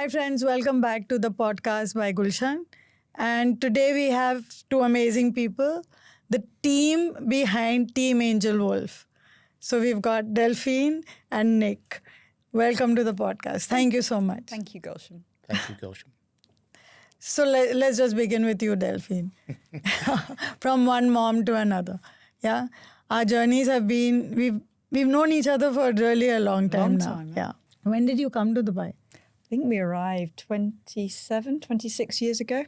Hi friends, welcome back to the podcast by Gulshan. And today we have two amazing people, the team behind Team AngelWolf. So we've got Delphine and Nick. Welcome to the podcast. Thank you so much. Thank you, Gulshan. Thank you, Gulshan. So let's just begin with you, Delphine. From one mom to another. Yeah. Our journeys have been, we've known each other for really a long time now. Right? Yeah. When did you come to Dubai? I think we arrived 26 years ago.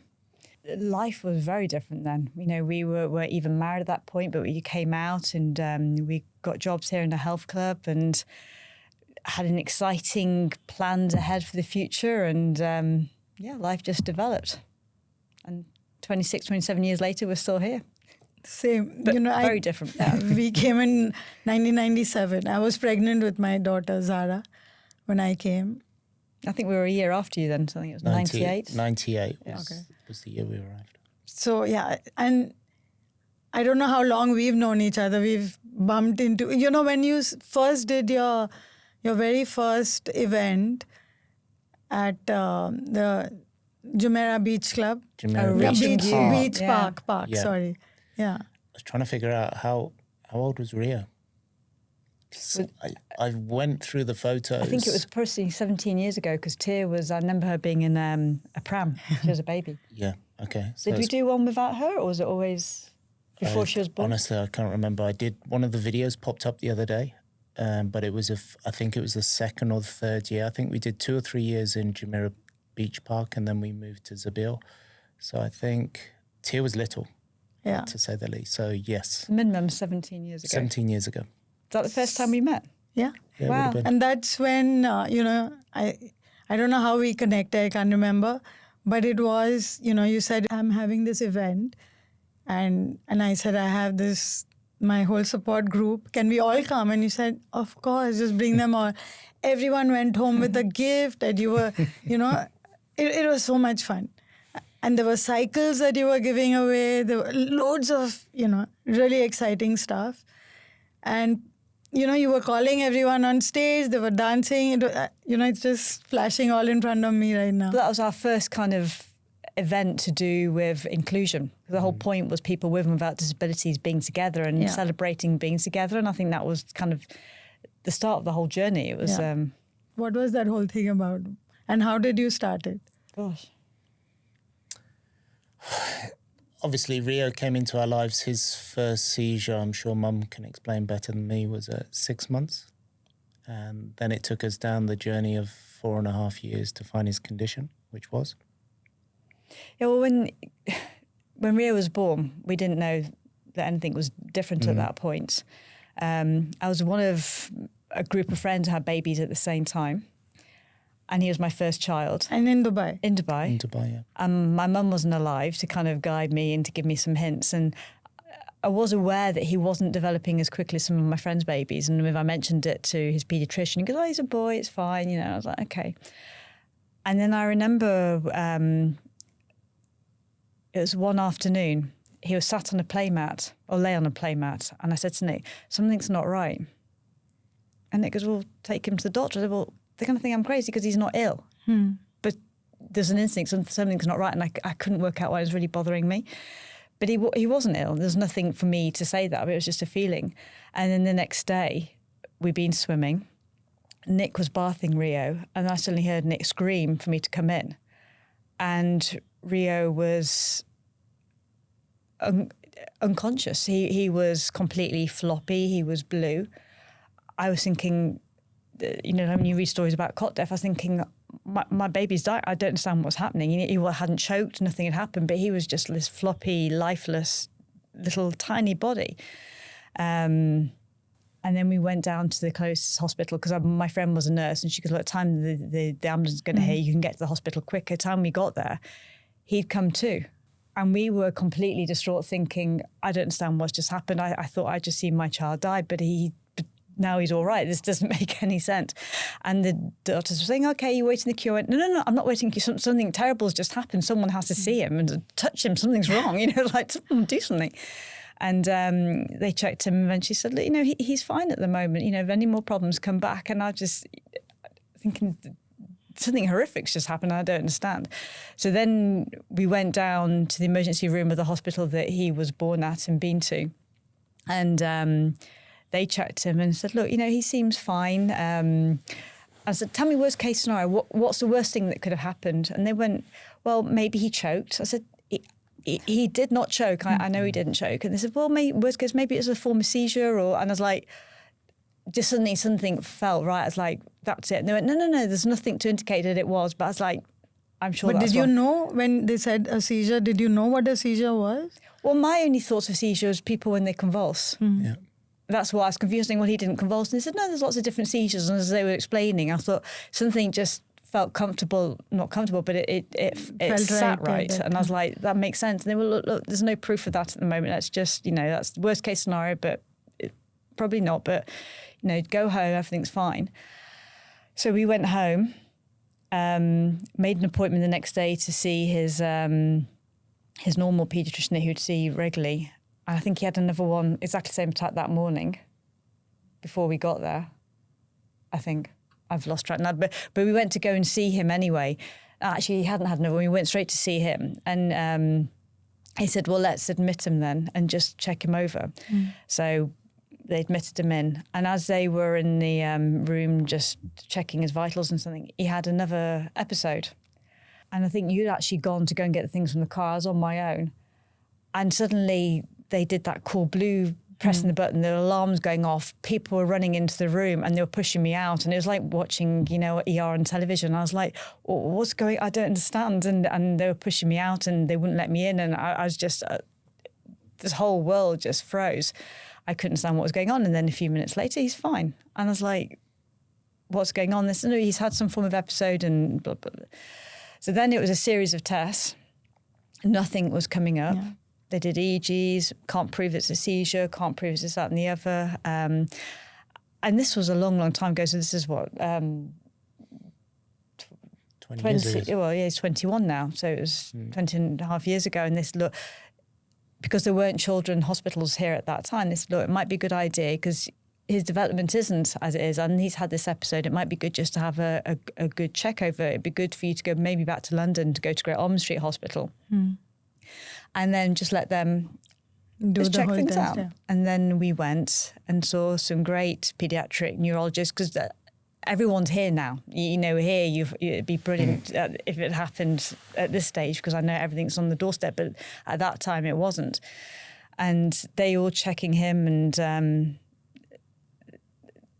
Life was very different then. You know, we weren't even married at that point, but we came out and we got jobs here in a health club and had an exciting plans ahead for the future. And life just developed. And 27 years later, we're still here. Same. But very different. Yeah, we came in 1997. I was pregnant with my daughter, Zara, when I came. I think we were a year after you then, so I think it was 98. 98 Yeah. was the year we arrived. So, yeah, and I don't know how long we've known each other. We've bumped into, you know, when you first did your very first event at the Jumeirah Beach Club. Beach Park, Yeah. sorry. Yeah. I was trying to figure out how old was Ria? I went through the photos. I think it was personally 17 years ago because Tia was, I remember her being in a pram. She was a baby. Yeah, okay. So Did we do one without her or was it always before she was born? Honestly, I can't remember. I did, one of the videos popped up the other day, but it was, I think it was the second or the third year. I think we did 2 or 3 years in Jumeirah Beach Park and then we moved to Zabil. So I think Tia was little, to say the least. So yes. Minimum 17 years ago. 17 years ago. Is that the first time we met? Yeah. Yeah, Wow. it would have been. And that's when, I don't know how we connected, I can't remember. But it was, you said, I'm having this event. And I said, I have my whole support group. Can we all come? And you said, of course, just bring them all. Everyone went home with a gift and you were, it was so much fun. And there were cycles that you were giving away. There were loads of, really exciting stuff. And you were calling everyone on stage. They were dancing. It's just flashing all in front of me right now. But that was our first kind of event to do with inclusion. The whole point was people with and without disabilities being together and celebrating being together. And I think that was kind of the start of the whole journey. It was... What was that whole thing about? And how did you start it? Gosh. Obviously, Rio came into our lives. His first seizure, I'm sure Mum can explain better than me, was at 6 months. And then it took us down the journey of 4.5 years to find his condition, which was. Yeah, well, when Rio was born, we didn't know that anything was different at that point. I was one of a group of friends who had babies at the same time. And he was my first child. And in Dubai? In Dubai. In Dubai, yeah. My mum wasn't alive to kind of guide me and to give me some hints. And I was aware that he wasn't developing as quickly as some of my friends' babies. And if I mentioned it to his paediatrician, he goes, oh, he's a boy, it's fine. I was like, okay. And then I remember it was one afternoon. He was sat on a playmat or lay on a playmat. And I said to Nick, something's not right. And Nick goes, well, take him to the doctor. I said, well, they're going to think I'm crazy because he's not ill. But there's an instinct, something's not right. And I couldn't work out why it was really bothering me. But he wasn't ill. There's nothing for me to say that, but it was just a feeling. And then the next day, we'd been swimming. Nick was bathing Rio, and I suddenly heard Nick scream for me to come in. And Rio was unconscious. He was completely floppy. He was blue. I was thinking... when you read stories about cot death, I was thinking, my baby's died. I don't understand what's happening. He hadn't choked, nothing had happened, but he was just this floppy, lifeless, little tiny body. And then we went down to the closest hospital because my friend was a nurse and she goes, look, time the ambulance is going to hit, you can get to the hospital quicker. Time we got there, he'd come to. And we were completely distraught thinking, I don't understand what's just happened. I thought I'd just seen my child die, but now he's all right. This doesn't make any sense. And the doctors were saying, okay, you're waiting the queue. I went, no, I'm not waiting. Something terrible has just happened. Someone has to see him and touch him. Something's wrong, like someone do something. And they checked him and eventually said, look, he's fine at the moment. If any more problems come back. And I just thinking something horrific's just happened. I don't understand. So then we went down to the emergency room of the hospital that he was born at and been to. And they checked him and said, look, he seems fine. I said, tell me worst case scenario. What's the worst thing that could have happened? And they went, well, maybe he choked. I said, he did not choke. I know he didn't choke. And they said, well, worst case, maybe it was a form of seizure. And I was like, just suddenly something felt right. I was like, that's it. And they went, no, there's nothing to indicate that it was. But I was like, I'm sure but that's did you know when they said a seizure, did you know what a seizure was? Well, my only thoughts of seizure was people when they convulse. Yeah. That's why I was confusing. Well, he didn't convulse. And they said, no, there's lots of different seizures. And as they were explaining, I thought something just felt not comfortable, but it sat right. And I was like, that makes sense. And they were, look, there's no proof of that at the moment. That's just, that's the worst case scenario, but probably not. But, go home, everything's fine. So we went home, made an appointment the next day to see his normal paediatrician that he would see regularly. And I think he had another one exactly the same attack that morning before we got there. I think I've lost track now, but we went to go and see him anyway. Actually, he hadn't had another one. We went straight to see him. And he said, well, let's admit him then and just check him over. So they admitted him in. And as they were in the room just checking his vitals and something, he had another episode. And I think you'd actually gone to go and get the things from the car. I was on my own. And suddenly they did that cool blue, pressing the button, the alarm's going off, people were running into the room and they were pushing me out. And it was like watching, ER on television. I was like, what's going on? I don't understand. And they were pushing me out and they wouldn't let me in. And I was just, this whole world just froze. I couldn't understand what was going on. And then a few minutes later, he's fine. And I was like, what's going on? No, he's had some form of episode and blah, blah, blah. So then it was a series of tests. Nothing was coming up. Yeah. They did EEGs, can't prove it's a seizure, can't prove it's this, that and the other. And this was a long, long time ago. So this is what? 20 years. Well, yeah, he's 21 now. So it was 20 and a half years ago. And this look, because there weren't children hospitals here at that time, this look, it might be a good idea because his development isn't as it is, and he's had this episode. It might be good just to have a good check over. It'd be good for you to go maybe back to London to go to Great Ormond Street Hospital, and then just let them check things out. Yeah. And then we went and saw some great paediatric neurologists because everyone's here now. Here it'd be brilliant if it happened at this stage because I know everything's on the doorstep, but at that time it wasn't. And they all checking him and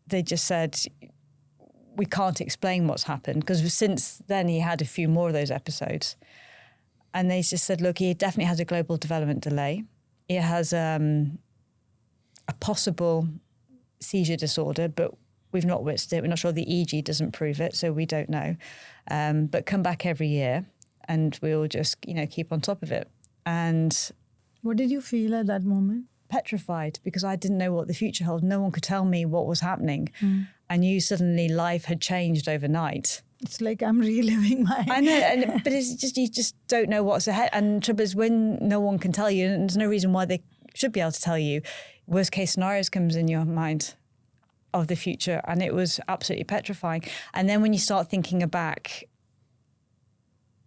they just said, we can't explain what's happened because since then he had a few more of those episodes. And they just said, look, he definitely has a global development delay. He has a possible seizure disorder, but we've not witnessed it. We're not sure the EEG doesn't prove it, so we don't know. But come back every year and we'll just, keep on top of it. And what did you feel at that moment? Petrified, because I didn't know what the future held. No one could tell me what was happening. I knew suddenly life had changed overnight. It's like I'm reliving my... I know, but it's just you just don't know what's ahead. And the trouble is when no one can tell you, and there's no reason why they should be able to tell you, worst case scenarios comes in your mind of the future. And it was absolutely petrifying. And then when you start thinking back,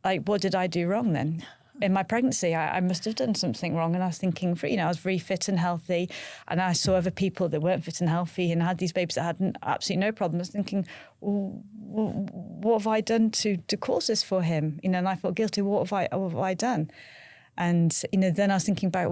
like, what did I do wrong then? In my pregnancy, I must have done something wrong. And I was thinking, I was very fit and healthy. And I saw other people that weren't fit and healthy and had these babies that had absolutely no problem. I was thinking, what have I done to cause this for him? And I felt guilty. What have I done? And, then I was thinking back,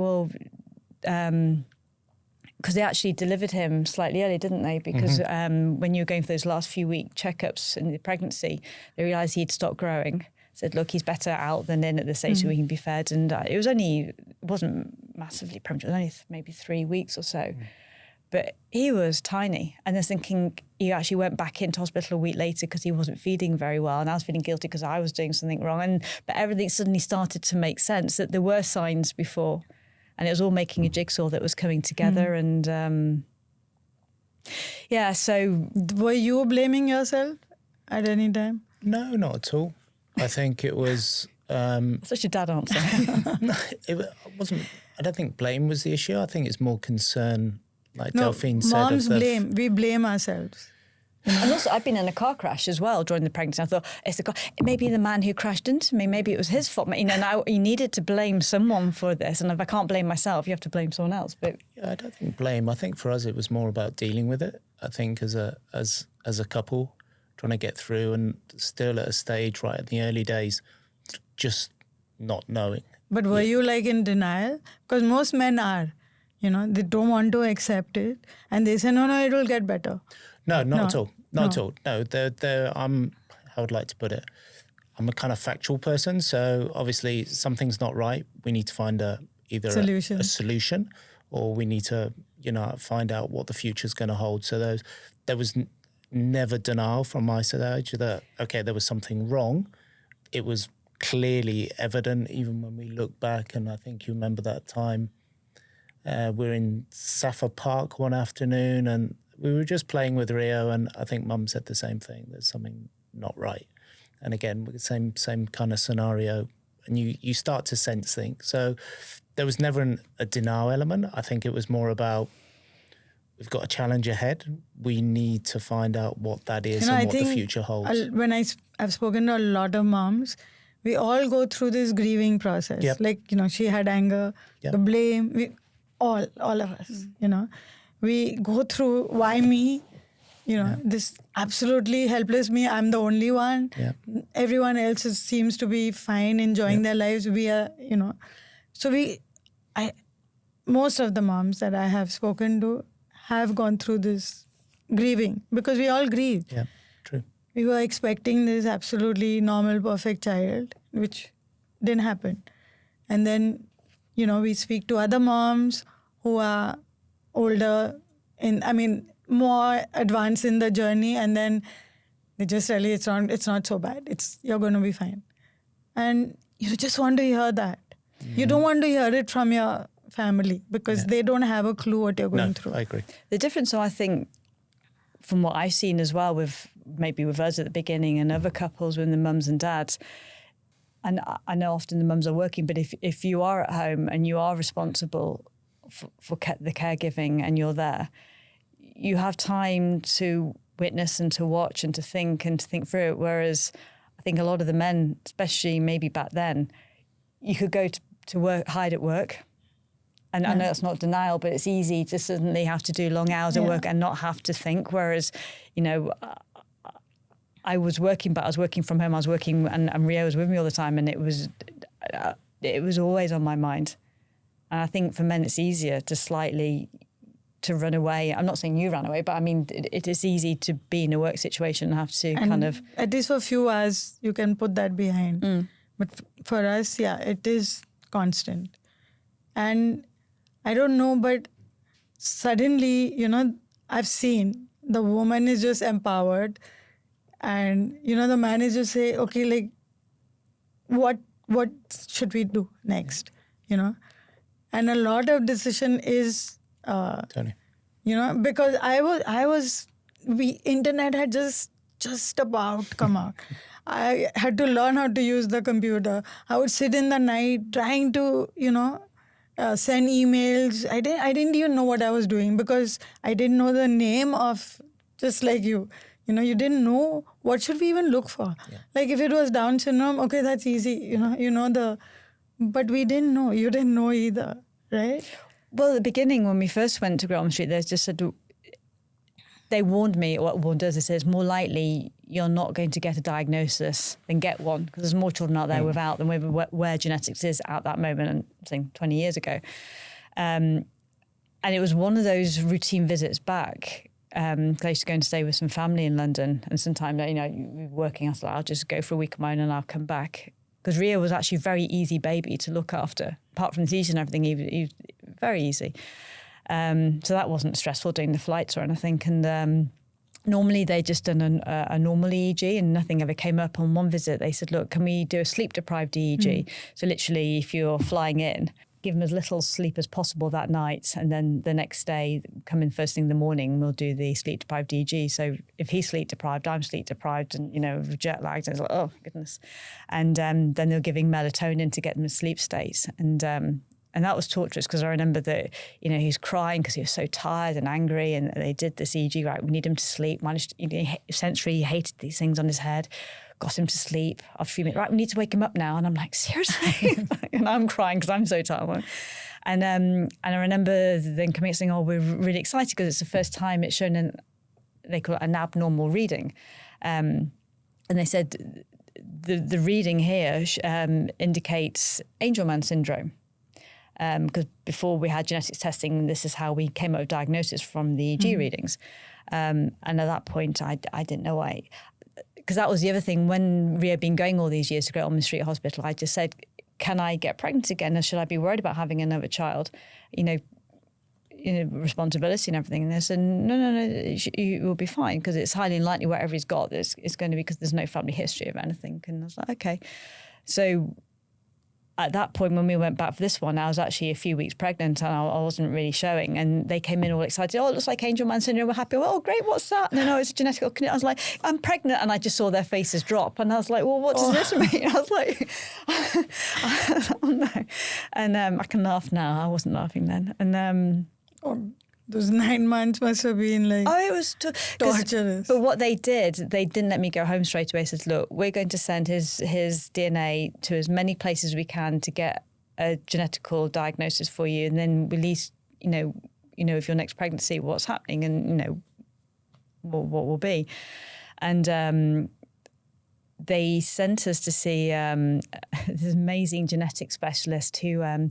because they actually delivered him slightly early, didn't they? Because when you were going for those last few week checkups in the pregnancy, they realised he'd stopped growing. Said, look, he's better out than in at this age so he can be fed. And it wasn't massively premature, it was only maybe 3 weeks or so. But he was tiny. And I was thinking he actually went back into hospital a week later because he wasn't feeding very well. And I was feeling guilty because I was doing something wrong. But everything suddenly started to make sense, that there were signs before. And it was all making a jigsaw that was coming together. And so... Were you blaming yourself at any time? No, not at all. I think it was... Such a dad answer. No, it wasn't... I don't think blame was the issue. I think it's more concern, like Delphine said. Moms blame. We blame ourselves. And also, I've been in a car crash as well during the pregnancy. I thought, it's the car. Maybe the man who crashed into me, maybe it was his fault. You know, now you needed to blame someone for this. And if I can't blame myself, you have to blame someone else. But yeah, I don't think blame. I think for us, it was more about dealing with it. I think as a couple, trying to get through, and still at a stage right in the early days, just not knowing. But were you like in denial? Because most men are, you know, they don't want to accept it. And they say, no, it will get better. No, not at all. Not at all. No, how would I like to put it? I'm a kind of factual person. So obviously something's not right. We need to find either a solution, or we need to, you know, find out what the future's going to hold. So there was never denial from my side that, okay, there was something wrong. It was clearly evident even when we look back. And I think you remember that time we're in Safa Park one afternoon and we were just playing with Rio, and I think Mum said the same thing. There's something not right. And again, with the same kind of scenario, and you start to sense things. So there was never a denial element. I think it was more about, we've got a challenge ahead. We need to find out what that is, and what the future holds. When I've spoken to a lot of moms, we all go through this grieving process. Yep. Like, you know, she had anger, the blame, all of us, you know. We go through, why me? You know, this absolutely helpless me. I'm the only one. Yeah. Everyone else seems to be fine, enjoying their lives. We are, you know. So most of the moms that I have spoken to have gone through this grieving, because we all grieve. Yeah, true. We were expecting this absolutely normal, perfect child, which didn't happen. And then, you know, we speak to other moms who are older, more advanced in the journey, and then they just tell you it's not so bad. You're going to be fine. And you just want to hear that. Mm-hmm. You don't want to hear it from your family, because they don't have a clue what you're going through. I agree. The difference, I think, from what I've seen as well, with us at the beginning and other couples with the mums and dads, and I know often the mums are working, but if you are at home and you are responsible for the caregiving and you're there, you have time to witness and to watch and to think through it. Whereas I think a lot of the men, especially maybe back then, you could go to work, hide at work. And I know that's not denial, but it's easy to suddenly have to do long hours at work and not have to think. Whereas, you know, I was working, but I was working from home. I was working, and Rio was with me all the time, and it was always on my mind. And I think for men, it's easier to run away. I'm not saying you ran away, but I mean, it is easy to be in a work situation and have to at least for a few hours, you can put that behind. But for us, it is constant. And I don't know, but suddenly, you know, I've seen the woman is just empowered, and, you know, the man is just say, okay, like, what should we do next? You know? And a lot of decision is, Tony. You know, because internet had just about come out. I had to learn how to use the computer. I would sit in the night trying to, you know, send emails. I didn't even know what I was doing, because I didn't know the name of, just like you. You know, you didn't know what should we even look for. Yeah. Like if it was Down syndrome, okay, that's easy. But we didn't know. You didn't know either, right? Well, at the beginning, when we first went to Grotton Street, they just said, they warned me, what warned us, they said it's more likely you're not going to get a diagnosis than get one, because there's more children out there without than where genetics is at that moment, and I'm saying 20 years ago. And it was one of those routine visits back. I used to go and stay with some family in London, and sometimes, you know, you're working, I was like, I'll just go for a week of mine and I'll come back. Because Rio was actually a very easy baby to look after. Apart from the seizure and everything, he was very easy. So that wasn't stressful doing the flights or anything. And normally they just done a normal EEG, and nothing ever came up. On one visit, they said, look, can we do a sleep-deprived EEG? So literally, if you're flying in, give them as little sleep as possible that night, and then the next day, come in first thing in the morning, we'll do the sleep-deprived EEG. So if he's sleep-deprived, I'm sleep-deprived, and, you know, jet-lagged, and it's like, oh, goodness. And then they're giving melatonin to get them in sleep states. And And that was torturous because I remember that, he was crying because he was so tired and angry, and they did this EEG, right, we need him to sleep, sensory, he hated these things on his head, got him to sleep. After a few minutes, right, we need to wake him up now. And I'm like, seriously? And I'm crying because I'm so tired. And I remember then coming and saying, oh, we're really excited because it's the first time it's shown they call it an abnormal reading. And they said the reading here indicates Angelman syndrome. Because before we had genetics testing, this is how we came up with diagnosis from the EEG readings. And at that point, I didn't know why. Because that was the other thing. When Rio had been going all these years to Great Ormond Street Hospital, I just said, can I get pregnant again? Or should I be worried about having another child? Responsibility and everything. And they said, no, you will be fine because it's highly unlikely whatever he's got, it's going to be because there's no family history of anything. And I was like, okay. So at that point, when we went back for this one, I was actually a few weeks pregnant and I wasn't really showing. And they came in all excited. Oh, it looks like Angelman syndrome. We're happy. Well, oh, great. What's that? No, it's a genetic condition. I was like, I'm pregnant. And I just saw their faces drop. And I was like, well, what does this mean? I was like, oh, no. And I can laugh now. I wasn't laughing then. And those 9 months must have been like it was torturous. But what they did, they didn't let me go home straight away. They said, look, we're going to send his DNA to as many places as we can to get a genetical diagnosis for you. And then at least, if your next pregnancy, what's happening and, what will be. And they sent us to see this amazing genetic specialist who...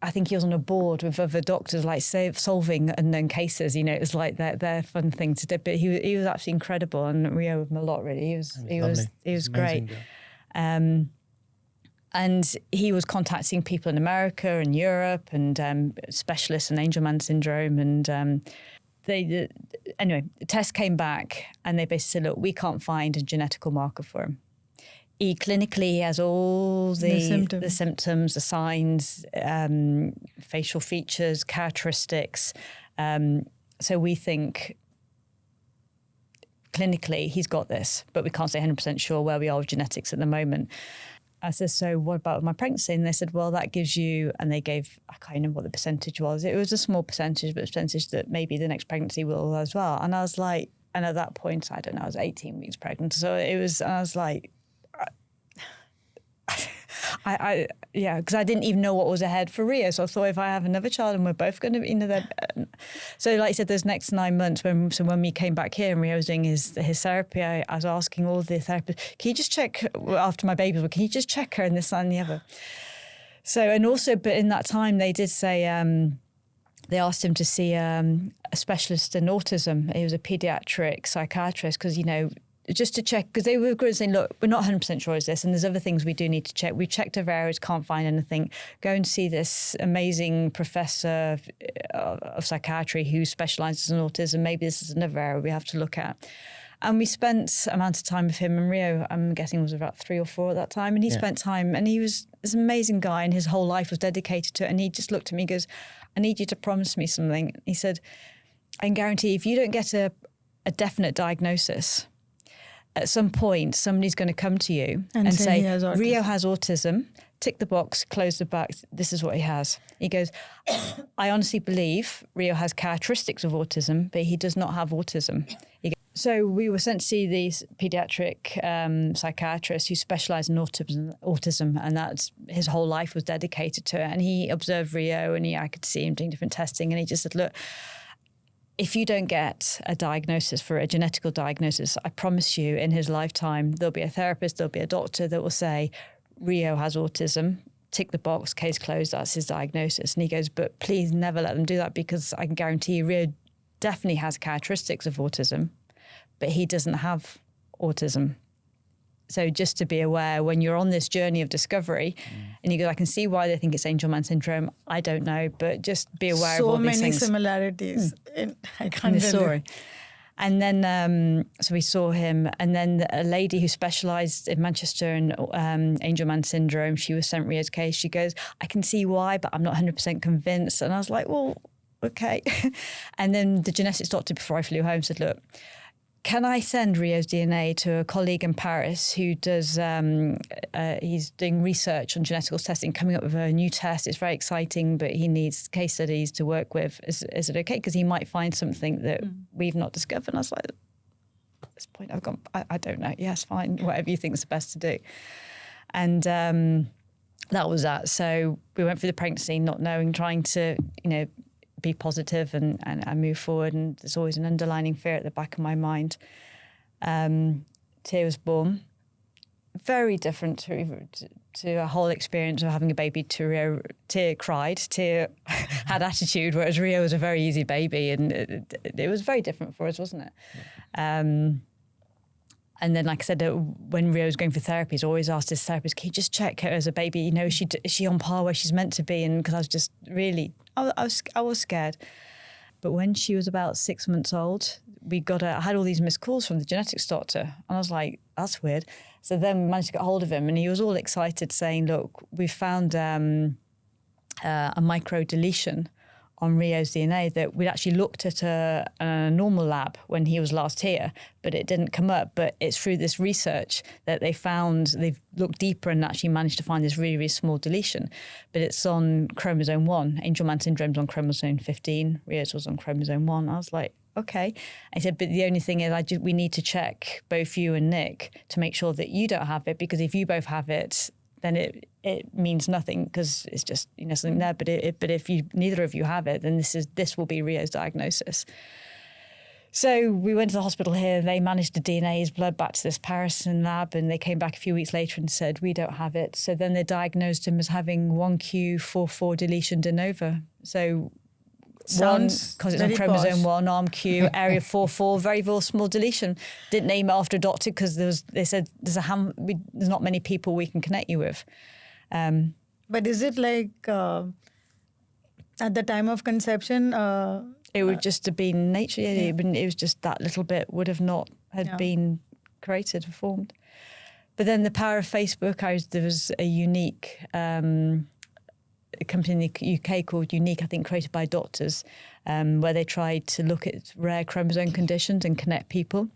I think he was on a board with other doctors, like solving unknown cases. It was like their fun thing to do. But he was absolutely incredible, and we owe him a lot. Really, he was great. And he was contacting people in America and Europe and specialists in Angelman syndrome. And anyway, the test came back, and they basically said, "Look, we can't find a genetical marker for him." He clinically has all the symptoms, the signs, facial features, characteristics. So we think clinically he's got this, but we can't say 100% sure where we are with genetics at the moment. I said, so what about my pregnancy? And they said, well, that gives you, and they gave, I can't remember what the percentage was. It was a small percentage, but a percentage that maybe the next pregnancy will as well. And I was like, and at that point, I don't know, I was 18 weeks pregnant. So I was like, because I didn't even know what was ahead for Rio. So I thought if I have another child and we're both going to be, so like I said, those next 9 months, when we came back here and Rio was doing his therapy, I was asking all the therapists, can you just check after my baby, can you just check her and this, that and the other? So, and also, but in that time they did say, they asked him to see a specialist in autism. He was a pediatric psychiatrist because, just to check, because they were saying, look, we're not 100% sure it's this, and there's other things we do need to check. We've checked other areas, can't find anything. Go and see this amazing professor of psychiatry who specialises in autism. Maybe this is another area we have to look at. And we spent amount of time with him and Rio, I'm guessing was about 3 or 4 at that time. And he spent time, and he was this amazing guy, and his whole life was dedicated to it. And he just looked at me and goes, I need you to promise me something. He said, I can guarantee if you don't get a definite diagnosis, at some point, somebody's going to come to you and say, Rio has autism, tick the box, close the box, this is what he has. He goes, I honestly believe Rio has characteristics of autism, but he does not have autism. So we were sent to see these pediatric psychiatrists who specialise in autism, and that's his whole life was dedicated to it. And he observed Rio, and I could see him doing different testing, and he just said, look, if you don't get a diagnosis for a genetical diagnosis, I promise you in his lifetime, there'll be a therapist, there'll be a doctor that will say, Rio has autism, tick the box, case closed, that's his diagnosis. And he goes, but please never let them do that because I can guarantee you Rio definitely has characteristics of autism, but he doesn't have autism. So just to be aware when you're on this journey of discovery and you go, I can see why they think it's Angelman syndrome. I don't know, but just be aware of all these things. So many similarities. I can't in the story. And then, so we saw him, and then a lady who specialised in Manchester in Angelman syndrome, she was sent Rio's case. She goes, I can see why, but I'm not 100% convinced. And I was like, well, okay. And then the genetics doctor, before I flew home, said, look, can I send Rio's DNA to a colleague in Paris who does, he's doing research on genetics testing, coming up with a new test. It's very exciting, but he needs case studies to work with. Is it okay? Because he might find something that we've not discovered. And I was like, at this point, I've gone, I don't know. Yes, fine. Whatever you think is the best to do. And that was that. So we went through the pregnancy, not knowing, trying to, be positive and move forward. And there's always an underlying fear at the back of my mind. Tia was born. Very different to a whole experience of having a baby to Rio. Tia cried. Tia had attitude, whereas Rio was a very easy baby. And it was very different for us, wasn't it? Yeah. And then, like I said, when Rio was going for therapy, he's always asked his therapist, can you just check her as a baby? Is she on par where she's meant to be? And because I was just really, I was scared. But when she was about 6 months old, I had all these missed calls from the genetics doctor. And I was like, that's weird. So then we managed to get hold of him and he was all excited saying, look, we found a micro deletion on Rio's DNA that we'd actually looked at a normal lab when he was last here, but it didn't come up. But it's through this research that they've looked deeper and actually managed to find this really, really small deletion. But it's on chromosome 1. Angelman syndrome's on chromosome 15. Rio's was on chromosome 1. I was like, okay. I said, but the only thing is we need to check both you and Nick to make sure that you don't have it, because if you both have it, then it means nothing because it's just something there. But if neither of you have it, then this will be Rio's diagnosis. So we went to the hospital here. They managed to DNA his blood back to this Paris lab, and they came back a few weeks later and said we don't have it. So then they diagnosed him as having 1q44 deletion de novo. So because it's on chromosome 1, arm Q, area 44, very, very small deletion. Didn't name it after a doctor because they said there's not many people we can connect you with. But is it like at the time of conception? It would just have been nature. Yeah. It was just that little bit would have not been created or formed. But then the power of Facebook, there was a unique a company in the UK called Unique, I think created by doctors, where they tried to look at rare chromosome conditions and connect people.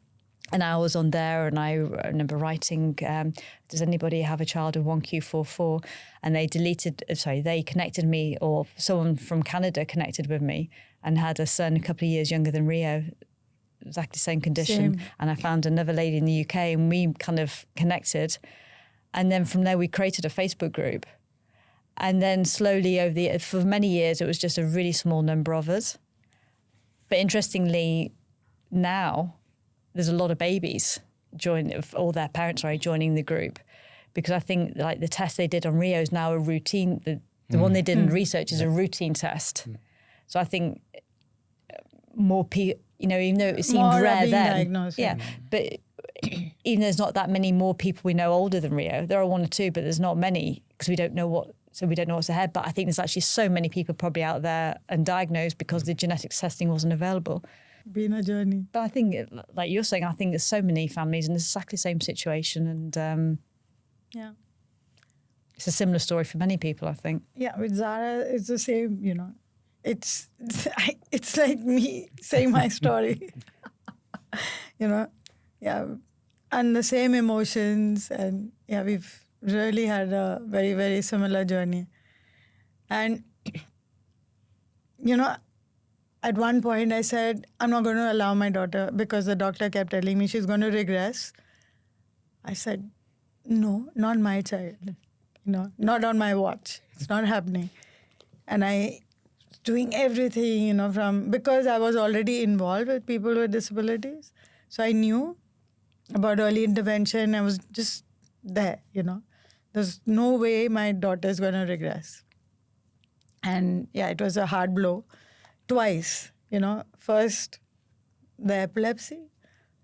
And I was on there and I remember writing, does anybody have a child with 1q44? And they connected me, or someone from Canada connected with me and had a son a couple of years younger than Rio, exactly the same condition. And I found another lady in the UK and we kind of connected. And then from there we created a Facebook group. And then slowly for many years, it was just a really small number of us. But interestingly, now there's a lot of babies all their parents are joining the group, because I think like the test they did on Rio is now a routine. The one they did in research is a routine test. So I think more people, even though it seemed more rare then, but even though there's not that many more people we know older than Rio, there are one or two, but there's not many because we don't know what's ahead. But I think there's actually so many people probably out there undiagnosed because the genetics testing wasn't available. Been a journey. But I think, like you're saying, I think there's so many families in exactly the same situation. And it's a similar story for many people, I think. Yeah, with Zara, it's the same, It's like me saying my story, and the same emotions. And we've really had a very, very similar journey. And, at one point I said, I'm not going to allow my daughter, because the doctor kept telling me she's going to regress. I said, no, not my child, not on my watch. It's not happening. And I was doing everything, because I was already involved with people with disabilities. So I knew about early intervention. I was just there, There's no way my daughter's going to regress. And it was a hard blow. Twice, first the epilepsy,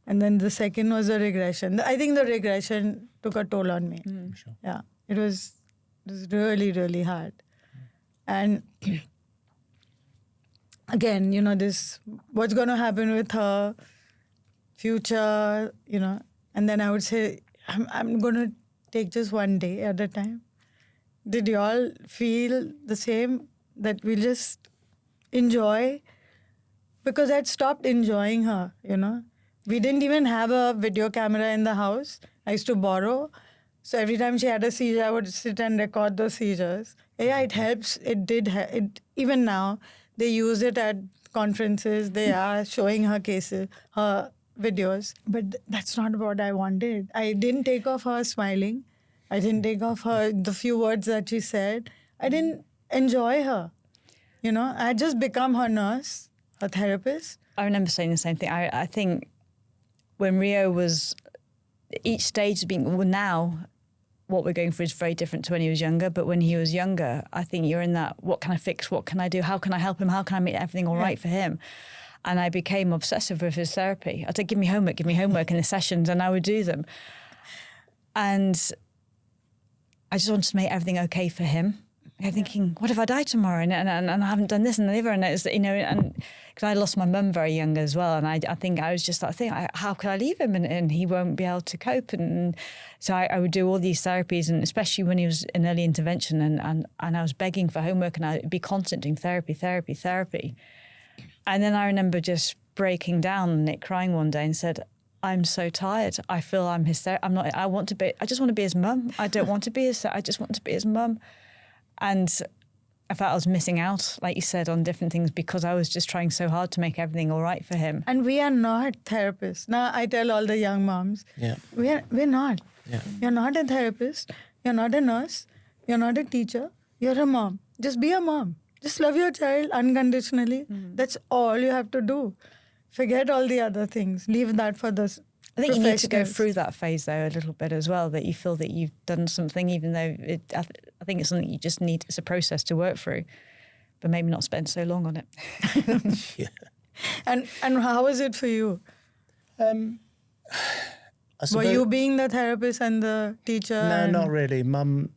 and then the second was the regression. I think the regression took a toll on me. Sure. Yeah, it was really, really hard. And again, this, what's going to happen with her future, and then I would say, I'm going to take just one day at a time. Did you all feel the same, that we'll just enjoy? Because I'd stopped enjoying her, We didn't even have a video camera in the house. I used to borrow. So every time she had a seizure, I would sit and record those seizures. Yeah, it helps. It did. Even now, they use it at conferences. They are showing her cases, her videos. But that's not what I wanted. I didn't take off her smiling. I didn't take off her the few words that she said. I didn't enjoy her. You know, I had just become her nurse, her therapist. I remember saying the same thing. I think when Rio was, each stage being, well, now what we're going through is very different to when he was younger. But when he was younger, I think you're in that, what can I fix? What can I do? How can I help him? How can I make everything all right for him? And I became obsessive with his therapy. I'd say, give me homework in the sessions, and I would do them. And I just wanted to make everything okay for him. I'm thinking, what if I die tomorrow and I haven't done this and the other? And it's, you know, and because I lost my mum very young as well. And I think I was just like, how could I leave him and he won't be able to cope? And so I would do all these therapies, and especially when he was in early intervention, and I was begging for homework, and I'd be constant doing therapy. And then I remember just breaking down and Nick crying one day and said, I'm so tired. I feel I'm hysterical. I just want to be his mum. I don't want to be I just want to be his mum. And I felt I was missing out, like you said, on different things because I was just trying so hard to make everything all right for him. And we are not therapists. Now, I tell all the young moms, we're not. Yeah. You're not a therapist. You're not a nurse. You're not a teacher. You're a mom. Just be a mom. Just love your child unconditionally. Mm-hmm. That's all you have to do. Forget all the other things. Leave that for the I think you need to go through that phase, though, a little bit as well, that you feel that you've done something, even though I think it's something you just need. It's a process to work through, but maybe not spend so long on it. Yeah. And how was it for you? Were you being the therapist and the teacher? No, not really. Mum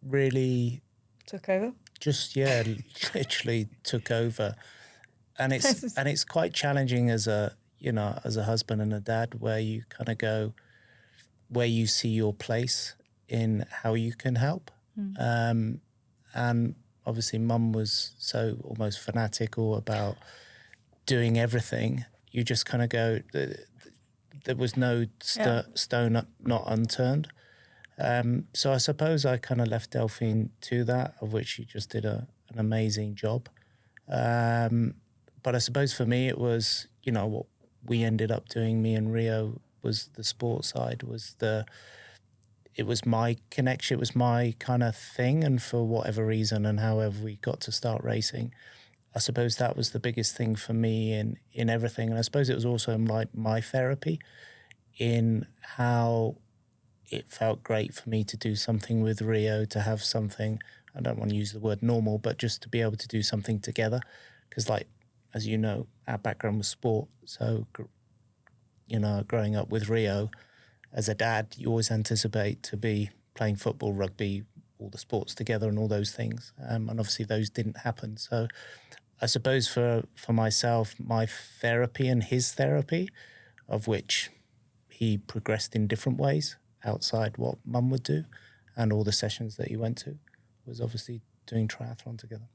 really took over. Just literally took over, and it's quite challenging as a husband and a dad, where you kind of go, where you see your place in how you can help. And obviously Mum was so almost fanatical about doing everything. You just kind of go, there was no stone not unturned. So I suppose I kind of left Delphine to that, of which she just did an amazing job. But I suppose for me it was, what we ended up doing, me and Rio, was the sports side, it was my connection, it was my kind of thing. And for whatever reason and however we got to start racing, I suppose that was the biggest thing for me in everything. And I suppose it was also like my therapy in how it felt great for me to do something with Rio, to have something, I don't want to use the word normal, but just to be able to do something together. Because as you know, our background was sport. So, growing up with Rio, as a dad, you always anticipate to be playing football, rugby, all the sports together and all those things. And obviously those didn't happen. So I suppose for myself, my therapy and his therapy, of which he progressed in different ways outside what Mum would do, and all the sessions that he went to, was obviously doing triathlon together.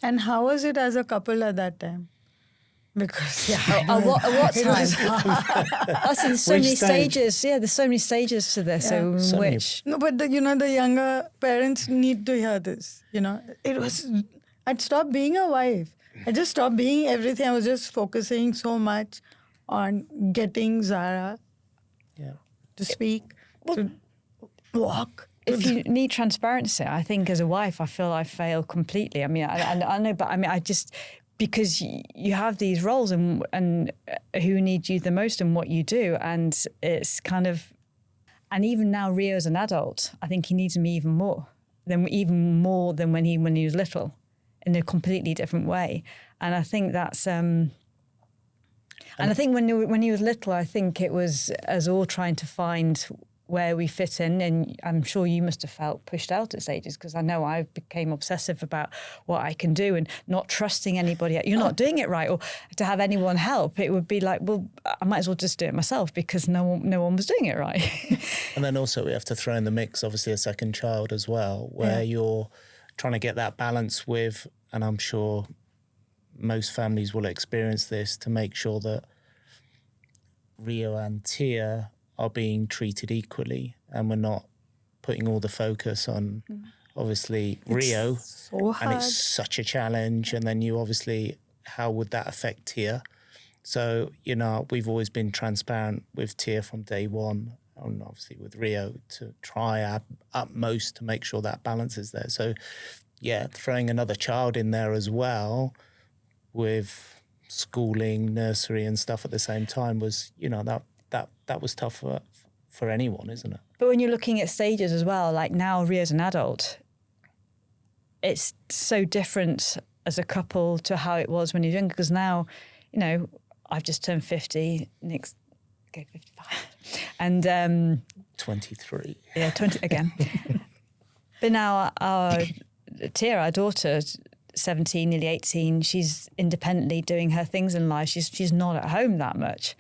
And how was it as a couple at that time? Because what time? There's so many stages. Yeah, there's so many stages to this. Yeah. So which? No, but the younger parents need to hear this. I'd stopped being a wife. I just stopped being everything. I was just focusing so much on getting Zara to speak, to walk. If you need transparency, I think as a wife, I feel I fail completely. I mean, I know, but I mean, I just, because you have these roles and who needs you the most and what you do. And it's kind of, and even now Rio as an adult, I think he needs me even more than when he was little, in a completely different way. And I think that's, and I think when he was little, I think it was us all trying to find where we fit in. And I'm sure you must have felt pushed out at stages, because I know I became obsessive about what I can do and not trusting anybody. You're not doing it right, or to have anyone help. It would be like, well, I might as well just do it myself, because no one was doing it right. And then also we have to throw in the mix, obviously, a second child as well, where you're trying to get that balance with, and I'm sure most families will experience this, to make sure that Rio and Tia are being treated equally, and we're not putting all the focus on obviously Rio, so hard. and it's such a challenge. And then you obviously, how would that affect Tia? So, you know, we've always been transparent with Tia from day one, and obviously with Rio, to try our utmost to make sure that balance is there. So, yeah, throwing another child in there as well with schooling, nursery and stuff at the same time was, you know, that was tough for anyone, isn't it? But when you're looking at stages as well, like now Rio's an adult, it's so different as a couple to how it was when you're younger. Because now, you know, I've just turned 50, Nick's 55, and 23. Yeah, 20 again. But now our Tia, our daughter, 17, nearly 18, she's independently doing her things in life. She's not at home that much.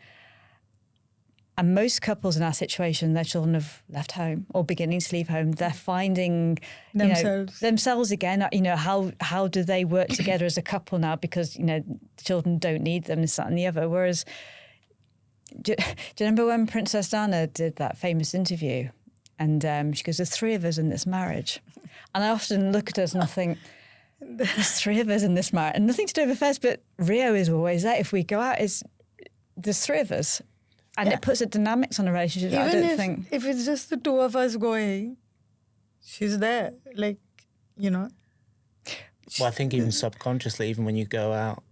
And most couples in our situation, their children have left home or beginning to leave home. They're finding themselves again. You know, how do they work together as a couple now? Because, you know, the children don't need them, this, that and the other. Whereas, do you remember when Princess Diana did that famous interview? And she goes, there's three of us in this marriage. And I often look at us and I think, there's three of us in this marriage. And nothing to do with affairs, but Rio is always there. If we go out, there's three of us. And it puts a dynamics on a relationship. Even I don't think. If it's just the two of us going, she's there. Like, you know. Well, I think even subconsciously, even when you go out,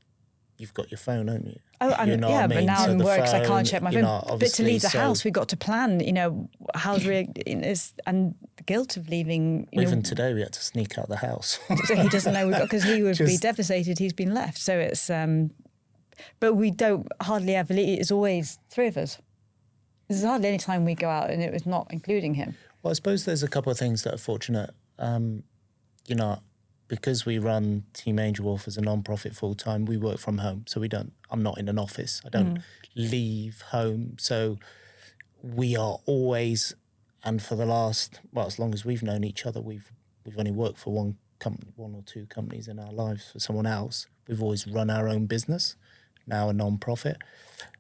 you've got your phone, haven't you? Oh, and, you know what I mean? But now So in the work, I phone, can't check my you phone. know, But to leave the obviously, house, we got to plan, you know, how's Rio is, and the guilt of leaving. You even know, today, we had to sneak out the house. so he doesn't know because he would be Just- devastated he's been left. So it's, but we don't hardly ever leave. It's always three of us. There's hardly any time we go out and it was not including him. Well, I suppose there's a couple of things that are fortunate. You know, because we run Team AngelWolf as a non-profit full-time, we work from home. So I'm not in an office. I don't leave home. So we are always, and for the last, well, as long as we've known each other, we've only worked for one or two companies in our lives for someone else. We've always run our own business, now a non-profit.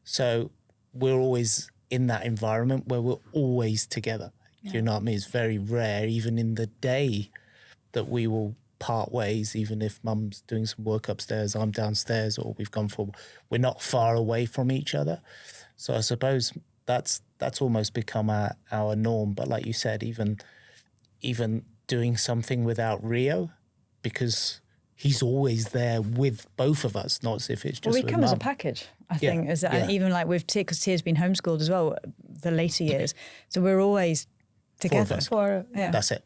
So we're always in that environment where we're always together. Do you know what I mean? It's very rare, even in the day, that we will part ways, even if mum's doing some work upstairs, I'm downstairs, or we're not far away from each other. So I suppose that's almost become our norm. But like you said, even doing something without Rio, because he's always there with both of us, not as if it's just Well, we with come as a mum. package, I think. And even like with Tia, because Tia's been homeschooled as well, the later years. So we're always together. Yeah. That's it.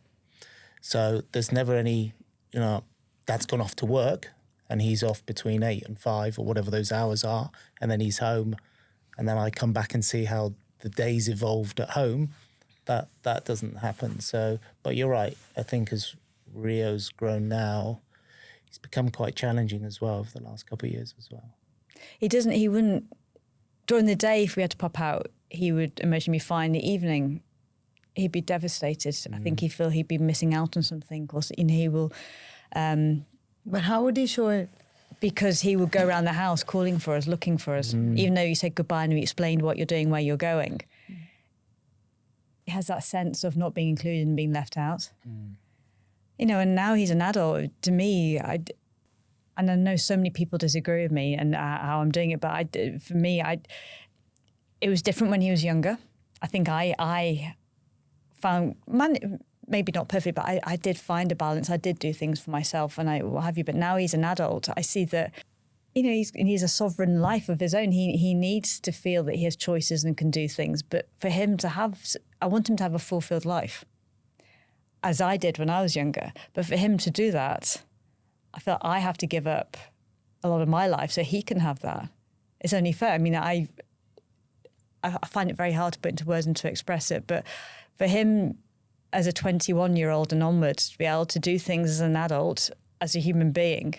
So there's never any, you know, Dad's gone off to work and he's off between 8 and 5 or whatever those hours are, and then he's home, and then I come back and see how the day's evolved at home. That doesn't happen. So, but you're right. I think as Rio's grown now, he's become quite challenging as well over the last couple of years as well. He wouldn't, during the day, if we had to pop out, he would emotionally be fine. The evening, he'd be devastated. I think he'd feel he'd be missing out on something. Of course, you know, he will. But how would he show it? Because he would go around the house calling for us, looking for us. Even though you said goodbye and we explained what you're doing, where you're going. He has that sense of not being included and being left out. You know, and now he's an adult. To me, and I know so many people disagree with me and how I'm doing it, but for me, it was different when he was younger. I think I found, maybe not perfect, but I did find a balance. I did do things for myself and what have you. But now he's an adult. I see that, you know, he's a sovereign life of his own. He needs to feel that he has choices and can do things. But for him to I want him to have a fulfilled life, as I did when I was younger. But for him to do that, I felt I have to give up a lot of my life so he can have that. It's only fair. I mean, I find it very hard to put into words and to express it. But for him, as a 21-year-old and onwards, to be able to do things as an adult, as a human being,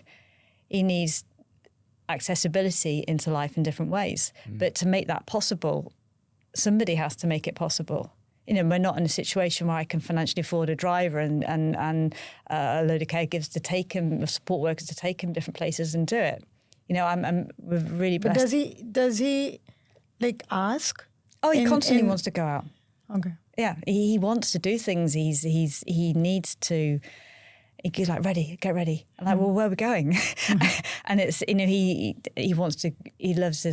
he needs accessibility into life in different ways. But to make that possible, somebody has to make it possible. You know, we're not in a situation where I can financially afford a driver and a load of caregivers to take him, support workers to take him different places and do it. You know, we're really blessed. But does he like ask? Oh, he In- constantly in- wants to go out. Okay. Yeah, he wants to do things. He needs to. He's like, ready, get ready. I'm like, well, where are we going? And it's, you know, he wants to. He loves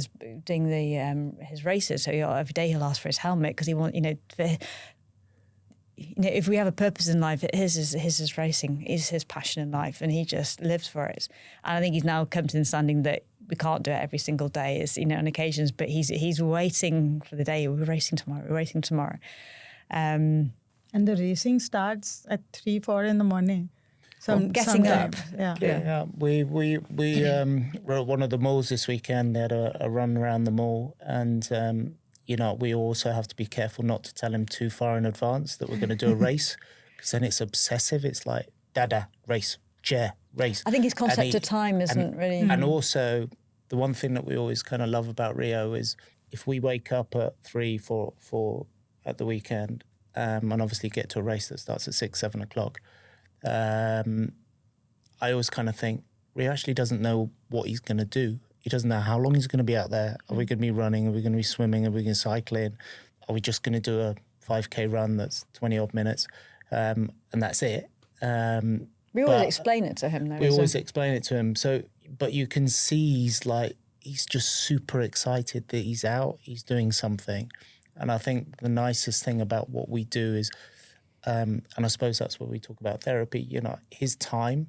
doing his races. So every day he'll ask for his helmet because he wants, you know, if we have a purpose in life, his is racing. Is his passion in life, and he just lives for it. And I think he's now come to the understanding that we can't do it every single day, as you know, on occasions. But he's waiting for the day. We're racing tomorrow. We're racing tomorrow. And the racing starts at 3-4 in the morning. Getting up. Yeah. Yeah, we were at one of the malls this weekend. They had a run around the mall, and you know, we also have to be careful not to tell him too far in advance that we're going to do a race, because then it's obsessive. It's like, Dada, race, chair, race. I think his concept of time isn't really. And also, the one thing that we always kind of love about Rio is if we wake up at 3, 4 at the weekend, and obviously get to a race that starts at 6, 7 o'clock. I always kind of think Rio actually doesn't know what he's going to do. He doesn't know how long he's going to be out there. Are we going to be running? Are we going to be swimming? Are we going to cycling? Are we just going to do a 5K run that's 20 odd minutes? And that's it. We always explain it to him, though. We always explain it to him. So, but you can see he's just super excited that he's out, he's doing something. And I think the nicest thing about what we do is, and I suppose that's what we talk about therapy, you know, his time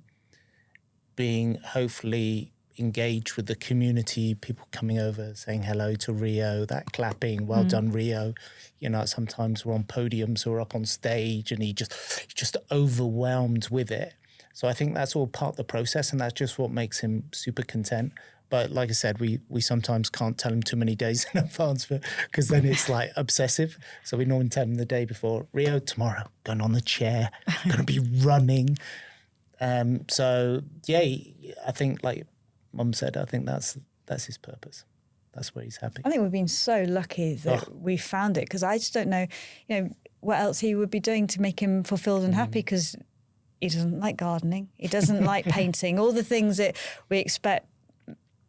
being hopefully engaged with the community, people coming over, saying hello to Rio, that clapping, well done, Rio. You know, sometimes we're on podiums or up on stage and he's just overwhelmed with it. So I think that's all part of the process, and that's just what makes him super content. But like I said, we sometimes can't tell him too many days in advance because then it's like obsessive. So we normally tell him the day before, Rio, tomorrow, going on the chair, going to be running. So, yeah, I think like Mum said, I think that's his purpose. That's where he's happy. I think we've been so lucky that we found it, because I just don't know, you know, what else he would be doing to make him fulfilled and happy, because he doesn't like gardening. He doesn't like painting. All the things that we expect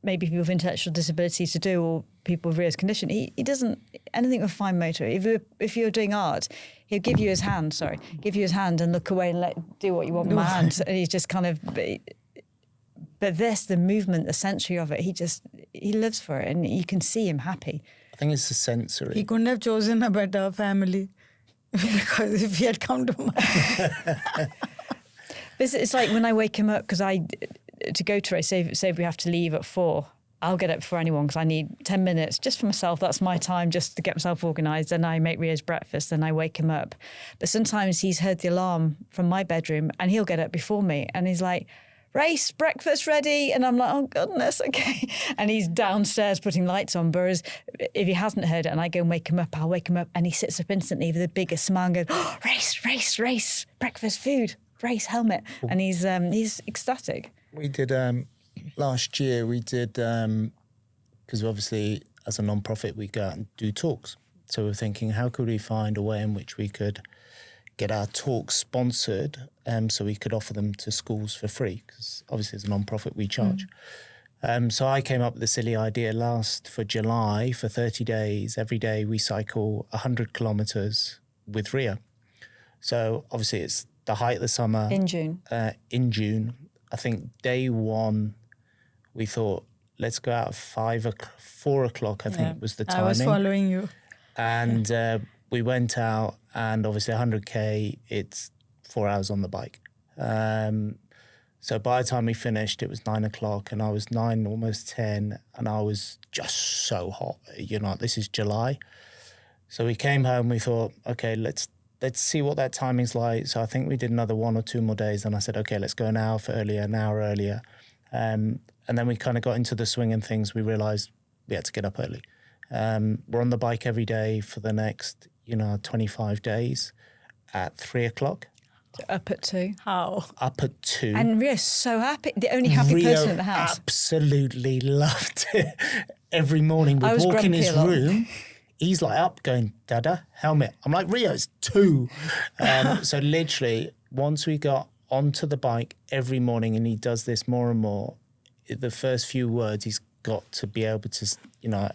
maybe people with intellectual disabilities to do, or people with Rio's condition. He doesn't, anything with fine motor. If you're doing art, he'll give you his hand, and look away and do what you want with my hand. And he's just kind of, but the movement, the sensory of it, he lives for it, and you can see him happy. I think it's the sensory. He couldn't have chosen a better family because if he had come to my... It's like when I wake him up, because to go to race, say if we have to leave at 4, I'll get up before anyone because I need 10 minutes just for myself. That's my time just to get myself organised. Then I make Rio's breakfast, then I wake him up. But sometimes he's heard the alarm from my bedroom and he'll get up before me and he's like, race, breakfast ready. And I'm like, oh goodness, okay. And he's downstairs putting lights on. Whereas if he hasn't heard it and I go and wake him up, I'll wake him up and he sits up instantly with the biggest smile and goes, oh, race, breakfast, food, race, helmet. And he's ecstatic. We did, last year we did, because obviously as a non-profit we go out and do talks. So we're thinking, how could we find a way in which we could get our talks sponsored so we could offer them to schools for free? Because obviously as a non-profit we charge. So I came up with the silly idea for July, for 30 days, every day we cycle 100 kilometres with Rio. So obviously it's the height of the summer. In June. I think day one, we thought, let's go out at 4 o'clock, I think was the timing. I was following you. And we went out, and obviously 100K, it's 4 hours on the bike. So by the time we finished, it was 9 o'clock, and I was 9, almost 10, and I was just so hot. You know, this is July. So we came home, we thought, okay, let's see what that timing's like. So I think we did another 1 or 2 more days. And I said, okay, let's go an hour earlier. And then we kind of got into the swing and things. We realized we had to get up early. We're on the bike every day for the next, 25 days at 3 o'clock. Up at 2. How? Up at 2. And Rio's so happy. The only happy Rio person in the house. Absolutely loved it. Every morning we walk in his room. He's like up going, Dada, helmet. I'm like, Rio, it's 2. So literally, once we got onto the bike every morning, and he does this more and more, the first few words, he's got to be able to,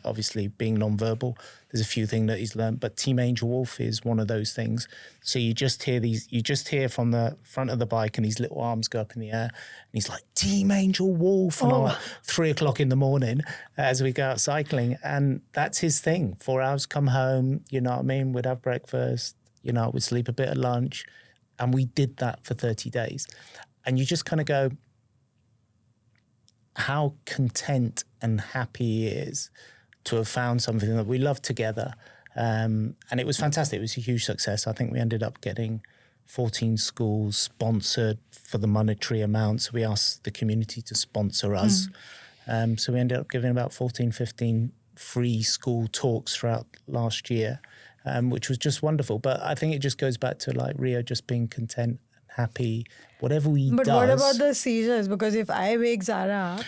obviously being nonverbal, there's a few things that he's learned, but Team AngelWolf is one of those things. So you just hear from the front of the bike and his little arms go up in the air and he's like, Team AngelWolf. And I'm like 3 o'clock in the morning as we go out cycling. And that's his thing. 4 hours, come home, you know what I mean? We'd have breakfast, we'd sleep a bit at lunch. And we did that for 30 days. And you just kind of go, how content and happy he is to have found something that we love together. And it was fantastic. It was a huge success. I think we ended up getting 14 schools sponsored for the monetary amount. So we asked the community to sponsor us. So we ended up giving about 14, 15 free school talks throughout last year, which was just wonderful. But I think it just goes back to like Rio just being content, happy, whatever he does. But what about the seizures? Because if I wake Zara up,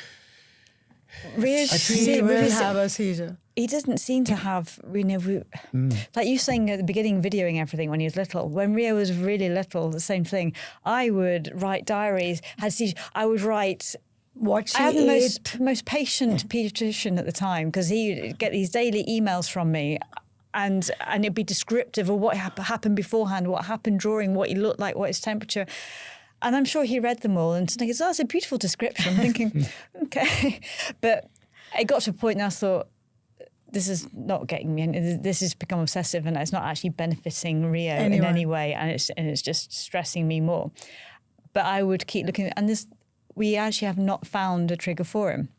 he will have a seizure. He doesn't seem to have, like you saying at the beginning, videoing everything when he was little. When Rio was really little, the same thing. I would write diaries, had seizures. I would write what she I had ate. the most patient paediatrician at the time because he would get these daily emails from me. And it'd be descriptive of what happened beforehand, what happened during, what he looked like, what his temperature. And I'm sure he read them all and he goes, oh, that's a beautiful description. I'm thinking, okay. But it got to a point and I thought, this is not getting me in. This has become obsessive and it's not actually benefiting Rio in any way. And it's just stressing me more. But I would keep looking. And we actually have not found a trigger for him.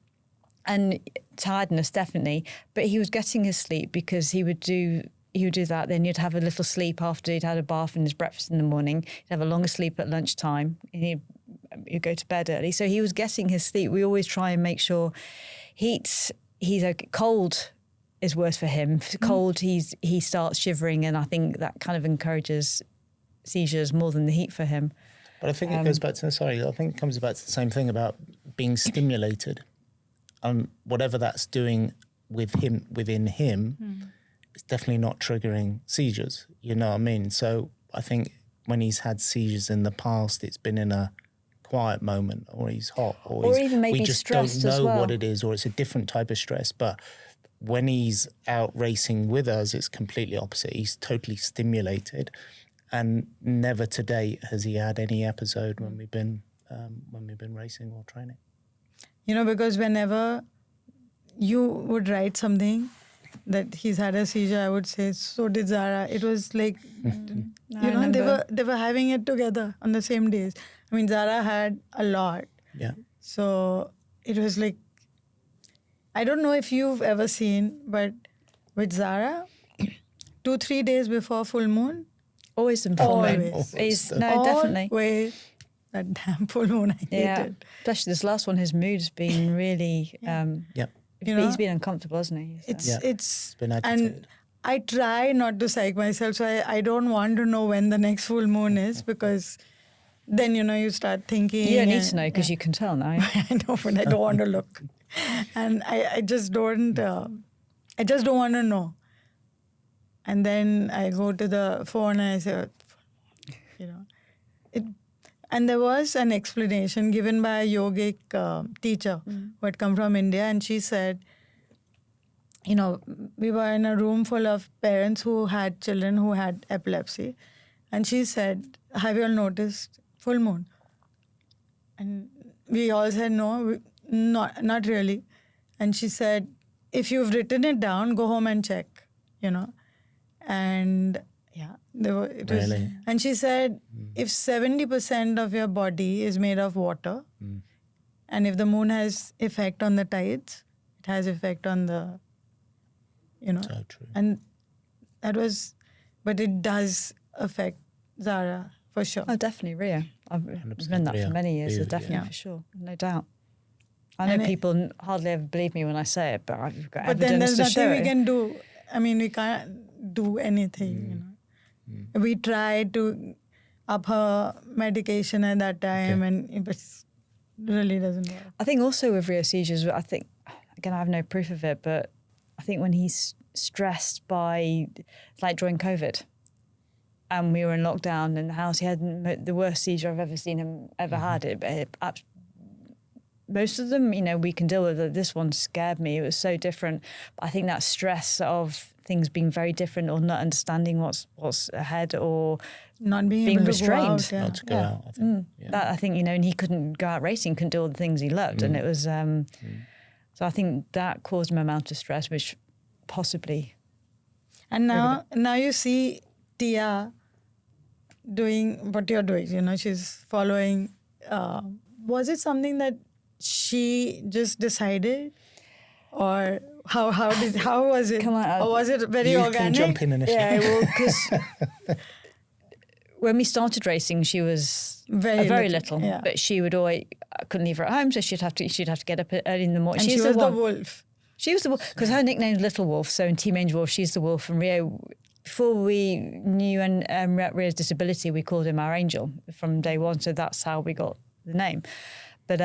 And tiredness, definitely. But he was getting his sleep because he would do that. Then he'd have a little sleep after he'd had a bath and his breakfast in the morning. He'd have a longer sleep at lunchtime. And he'd go to bed early. So he was getting his sleep. We always try and make sure he's okay. Cold is worse for him. Cold, he starts shivering. And I think that kind of encourages seizures more than the heat for him. But I think it goes back to, I think it comes back to the same thing about being stimulated. Whatever that's doing within him, it's definitely not triggering seizures. You know what I mean? So I think when he's had seizures in the past, it's been in a quiet moment, or he's hot, or even maybe we just stressed don't as know well. what it is, or it's a different type of stress. But when he's out racing with us, it's completely opposite. He's totally stimulated, and never to date has he had any episode when we've been racing or training. Because whenever you would write something that he's had a seizure, I would say, so did Zara. It was like, they were having it together on the same days. I mean, Zara had a lot. Yeah. So it was like, I don't know if you've ever seen, but with Zara, 2-3 days before full moon. Always in full moon. Always. Definitely. Always. That damn full moon, I hate it. Especially this last one, his mood's been really... He's been uncomfortable, hasn't he? So. It's been agitated. And I try not to psych myself, so I don't want to know when the next full moon is, because then, you start thinking... You don't need to know because you can tell now. I know, but I don't want to look. And I just don't... I just don't want to know. And then I go to the phone and I say, And there was an explanation given by a yogic teacher who had come from India, and she said, we were in a room full of parents who had children who had epilepsy. And she said, have you all noticed full moon? And we all said, no, not really. And she said, if you've written it down, go home and check, And Really? And she said, if 70% of your body is made of water, and if the moon has effect on the tides, it has effect on the, So true. And that was, but it does affect Zara for sure. Oh, definitely, Ria. I've known that for many years, so definitely, for sure, no doubt. I know people hardly ever believe me when I say it, but I've got evidence to show it. But then there's nothing we can do. I mean, we can't do anything, We tried to up her medication at that time, and it really doesn't work. I think also with Rio seizures, I think, again, I have no proof of it, but I think when he's stressed by, like during COVID, and we were in lockdown in the house, he had the worst seizure I've ever seen him ever had. It most of them, we can deal with it. This one scared me. It was so different. But I think that stress of things being very different or not understanding what's ahead or not being being able restrained. to go out, Not to go out, I think. That I think, and he couldn't go out racing, couldn't do all the things he loved. And it was, so I think that caused him an amount of stress, which possibly. And now you see Tia doing what you're doing. She's following. Was it something that she just decided, or how was it? Or was it very you organic? Can jump in initially. Yeah, well, because when we started racing, she was very little. Yeah. But she would always couldn't leave her at home, so she'd have to get up early in the morning. And She's she was the one. wolf. She was the wolf because her nickname's Little Wolf. So in Team AngelWolf, she's the wolf. And Rio, before we knew Rio's disability, we called him our angel from day one. So that's how we got the name. But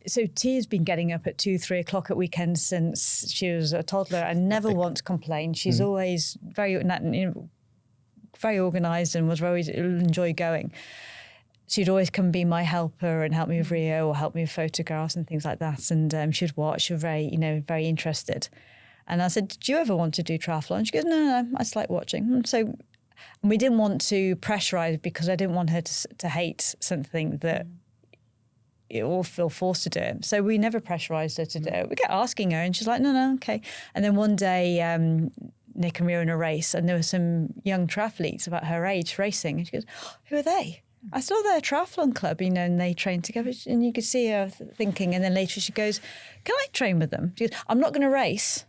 so Tia's been getting up at 2, 3 o'clock at weekends since she was a toddler and never once complained. She's always very organised and was always enjoy going. She'd always come be my helper and help me with Rio or help me with photographs and things like that. And she'd watch. She was very interested. And I said, "Do you ever want to do triathlon?" She goes, "No, I just like watching." So we didn't want to pressurise because I didn't want her to hate something that it all feel forced to do it. So we never pressurised her to do it. We kept asking her and she's like, no, okay. And then one day, Nick and Rio in a race and there were some young triathletes about her age racing. And she goes, "Who are they?" I saw they're a triathlon club, and they train together. And you could see her thinking. And then later she goes, "Can I train with them?" She goes, "I'm not going to race,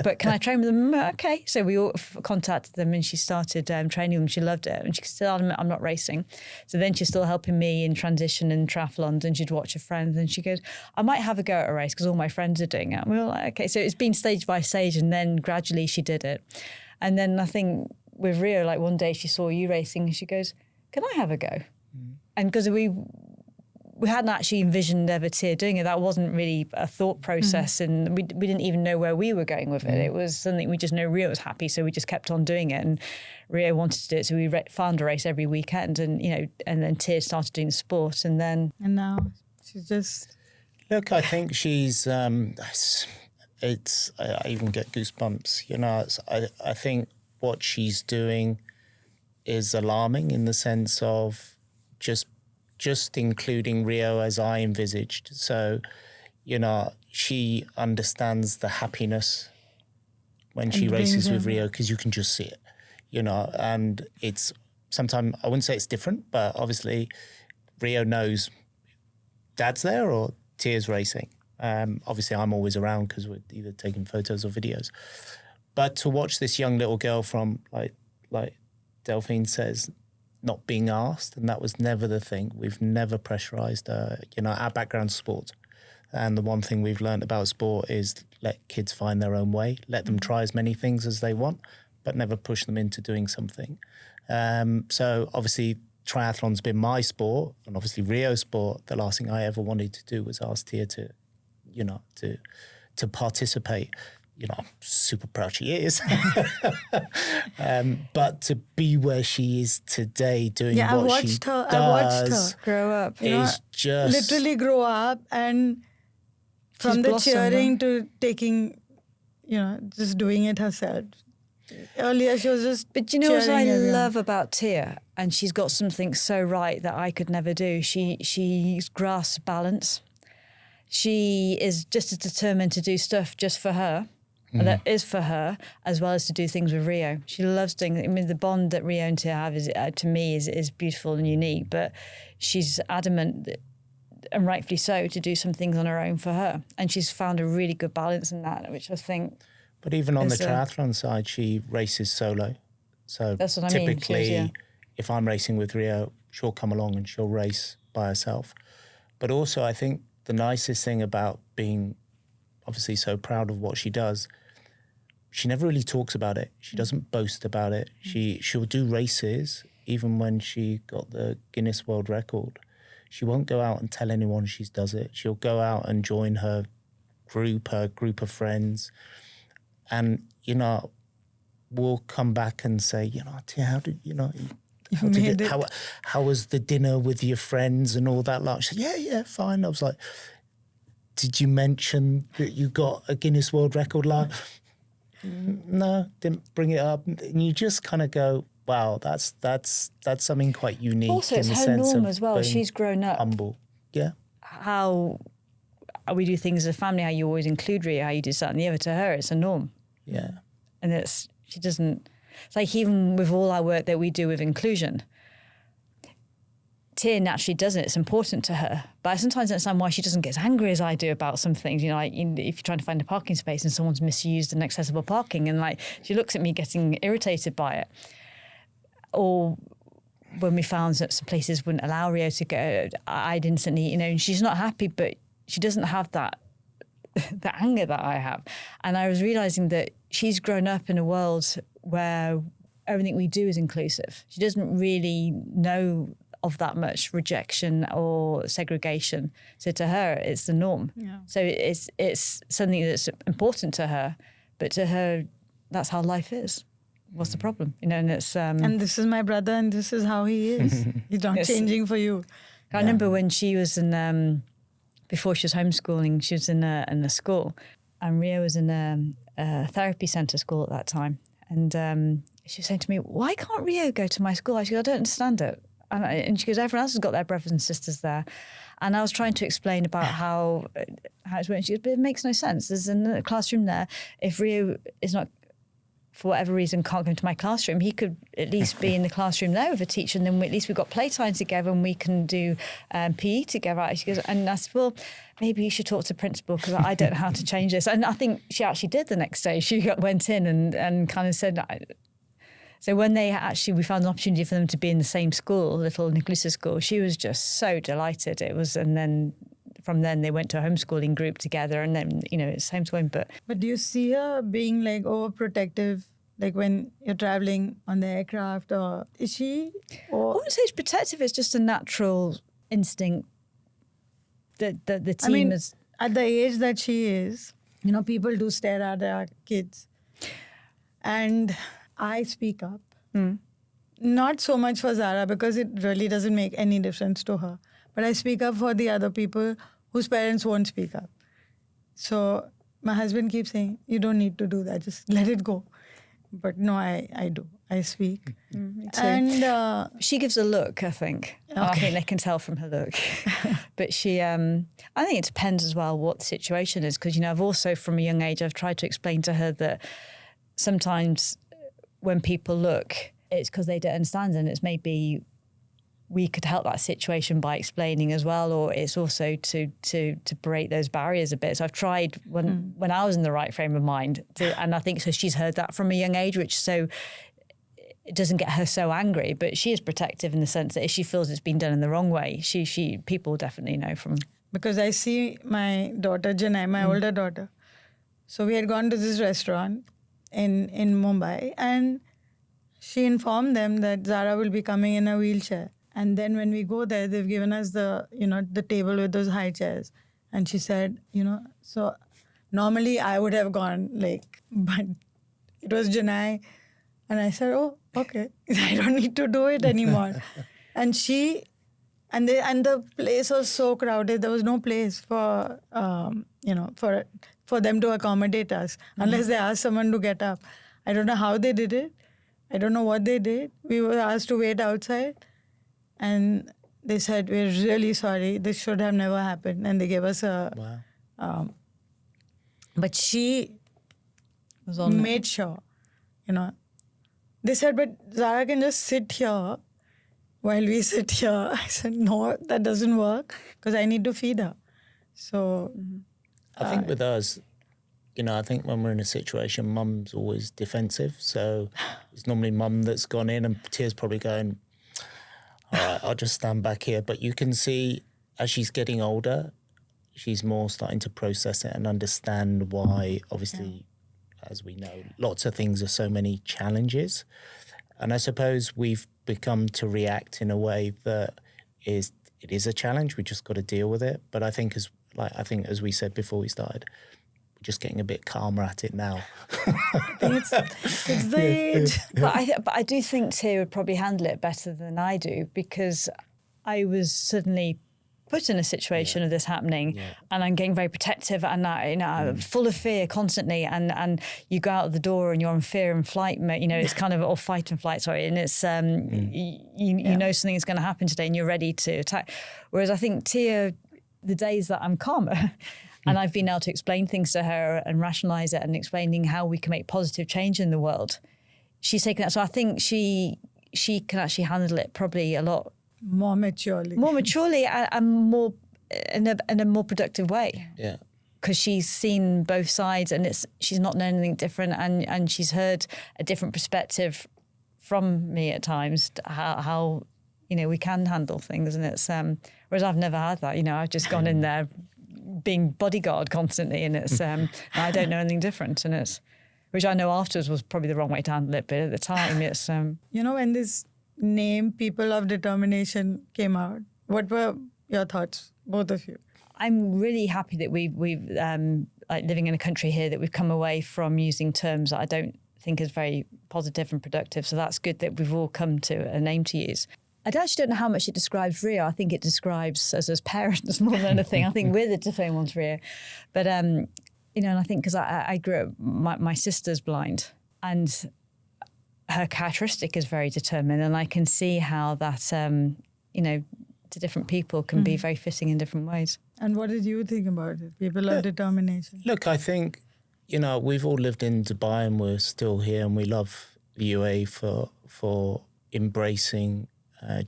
but can I train with them?" Okay. So we all contacted them and she started training them. She loved it. And she said, "I'm not racing." So then she's still helping me in transition and triathlons and she'd watch her friends. And she goes, "I might have a go at a race because all my friends are doing it." And we were like, okay. So it's been stage by stage and then gradually she did it. And then I think with Rio, like one day she saw you racing and she goes, "Can I have a go?" And because we hadn't actually envisioned ever Tia doing it, that wasn't really a thought process, and we didn't even know where we were going with it. It was something we just know Rio was happy, so we just kept on doing it. And Rio wanted to do it, so we found a race every weekend, and and then Tia started doing the sport, and now she's just. Look, I think she's. I even get goosebumps. I think what she's doing is alarming in the sense of just including Rio as I envisaged. So, she understands the happiness when she races with Rio because you can just see it, and it's sometimes, I wouldn't say it's different, but obviously Rio knows Dad's there or Tia's racing. Obviously I'm always around because we're either taking photos or videos. But to watch this young little girl from like Delphine says, not being asked, and that was never the thing. We've never pressurized her. Our background's sport. And the one thing we've learned about sport is let kids find their own way, let them try as many things as they want, but never push them into doing something. So obviously triathlon's been my sport, and obviously Rio's sport. The last thing I ever wanted to do was ask Tia to participate. I'm super proud she is. But to be where she is today doing what she does. I watched her grow up. Is just literally grow up, and from the cheering to taking, just doing it herself. Earlier she was just But you know what I everyone. love about Tia? And she's got something so right that I could never do. She's grasps balance. She is just as determined to do stuff just for her. That is for her, as well as to do things with Rio. She loves doing. I mean, the bond that Rio and Tia have is, to me, is beautiful and unique. But she's adamant, and rightfully so, to do some things on her own for her. And she's found a really good balance in that, which I think. But even on the triathlon side, she races solo. So that's what I mean. Typically, if I'm racing with Rio, she'll come along and she'll race by herself. But also, I think the nicest thing about being obviously so proud of what she does, she never really talks about it. She doesn't boast about it. She'll do races, even when she got the Guinness World Record. She won't go out and tell anyone she does it. She'll go out and join her group of friends. And, we'll come back and say, Tia, how did, How was the dinner with your friends and all that? Like, she said, yeah, fine. I was like, did you mention that you got a Guinness World Record? Like, no, didn't bring it up. And you just kind of go, wow, that's something quite unique. Also, in it's the her sense norm of as well. being She's grown up. humble. Yeah. How we do things as a family, how you always include Ria, how you do something the other. To her, it's a norm. Yeah. And she doesn't, it's like even with all our work that we do with inclusion, Tia naturally does it. It's important to her. But I sometimes don't understand why she doesn't get as angry as I do about some things. You know, like if you're trying to find a parking space and someone's misused an accessible parking, and like she looks at me getting irritated by it. Or when we found that some places wouldn't allow Rio to go, I'd instantly, you know, and she's not happy, but she doesn't have that the anger that I have. And I was realizing that she's grown up in a world where everything we do is inclusive. She doesn't really know of that much rejection or segregation. So to her, it's the norm. Yeah. So it's something that's important to her, but to her, that's how life is. What's the problem? You know, and it's... and this is my brother and this is how he is. He's not changing for you. I remember when she was in... before she was homeschooling, she was in a school, and Ria was in a therapy centre school at that time. And she was saying to me, why can't Rio go to my school? I said, I don't understand it. And she goes, everyone else has got their brothers and sisters there. And I was trying to explain about how it's working. She goes, but it makes no sense. There's a classroom there. If Rio is not, for whatever reason, can't come to my classroom, he could at least be in the classroom there with a teacher, and then at least we've got playtime together and we can do PE together. She goes, and I said, well, maybe you should talk to the principal because I don't know how to change this. And I think she actually did the next day. She went in and kind of said... So when we found an opportunity for them to be in the same school, little inclusive school, she was just so delighted. And then from then they went to a homeschooling group together, and then, you know, it's homeschooling. But do you see her being like overprotective, like when you're traveling on the aircraft, or is she? Or... I wouldn't say it's protective. It's just a natural instinct that the team is. At the age that she is, you know, people do stare at their kids, and I speak up. Not so much for Zara because it really doesn't make any difference to her. But I speak up for the other people whose parents won't speak up. So my husband keeps saying, you don't need to do that. Just let it go. But no, I do. I speak. And she gives a look, I think. Okay. I think they can tell from her look. But she, I think it depends as well what the situation is. Because, you know, I've also, from a young age, I've tried to explain to her that sometimes when people look, it's because they don't understand, and it's maybe we could help that situation by explaining as well, or it's also to break those barriers a bit. So I've tried when I was in the right frame of mind, and I think so she's heard that from a young age, which so it doesn't get her so angry, but she is protective in the sense that if she feels it's been done in the wrong way, she people definitely know from. Because I see my daughter Janai, my older daughter. So we had gone to this restaurant in Mumbai, and she informed them that Zara will be coming in a wheelchair. And then when we go there, they've given us the table with those high chairs. And she said, so normally I would have gone but it was Janai. And I said, oh, okay, I don't need to do it anymore. And the place was so crowded. There was no place for them to accommodate us unless they asked someone to get up. I don't know how they did it. I don't know what they did. We were asked to wait outside, and they said, we're really sorry. This should have never happened. And they gave us a... Wow. But she was on made sure, They said, but Zara can just sit here while we sit here. I said, no, that doesn't work because I need to feed her. So... I think with us, I think when we're in a situation, mum's always defensive. So it's normally mum that's gone in, and Tia's probably going, all right, I'll just stand back here. But you can see as she's getting older, she's more starting to process it and understand why, obviously, as we know, lots of things are so many challenges. And I suppose we've become to react in a way that it is a challenge. We just got to deal with it. But I think as we said before we started, we just getting a bit calmer at it now. I think it's the age. But I do think Tia would probably handle it better than I do, because I was suddenly put in a situation of this happening, and I'm getting very protective, and full of fear constantly, and you go out the door and you're on fear and flight mode, it's kind of, or fight and flight, sorry, and it's you know something is going to happen today and you're ready to attack. Whereas I think Tia, the days that I'm calmer and I've been able to explain things to her and rationalize it and explaining how we can make positive change in the world, she's taken that. So I think she can actually handle it probably a lot more maturely and more in a more productive way. Yeah. Because she's seen both sides, and she's not known anything different, and she's heard a different perspective from me at times, how we can handle things, and it's whereas I've never had that. I've just gone in there being bodyguard constantly, and it's I don't know anything different, and it's, which I know afterwards was probably the wrong way to handle it, but at the time it's when this name People of Determination came out, what were your thoughts, both of you? I'm really happy that we've like living in a country here, that we've come away from using terms that I don't think is very positive and productive. So that's good that we've all come to a name to use. I actually don't know how much it describes Ria. I think it describes us as parents more than anything. I think we're the defining ones, Ria. But, and I think because I grew up, my sister's blind, and her characteristic is very determined, and I can see how that, to different people can be very fitting in different ways. And what did you think about it, People of Determination? Look, I think, we've all lived in Dubai and we're still here, and we love the UAE for embracing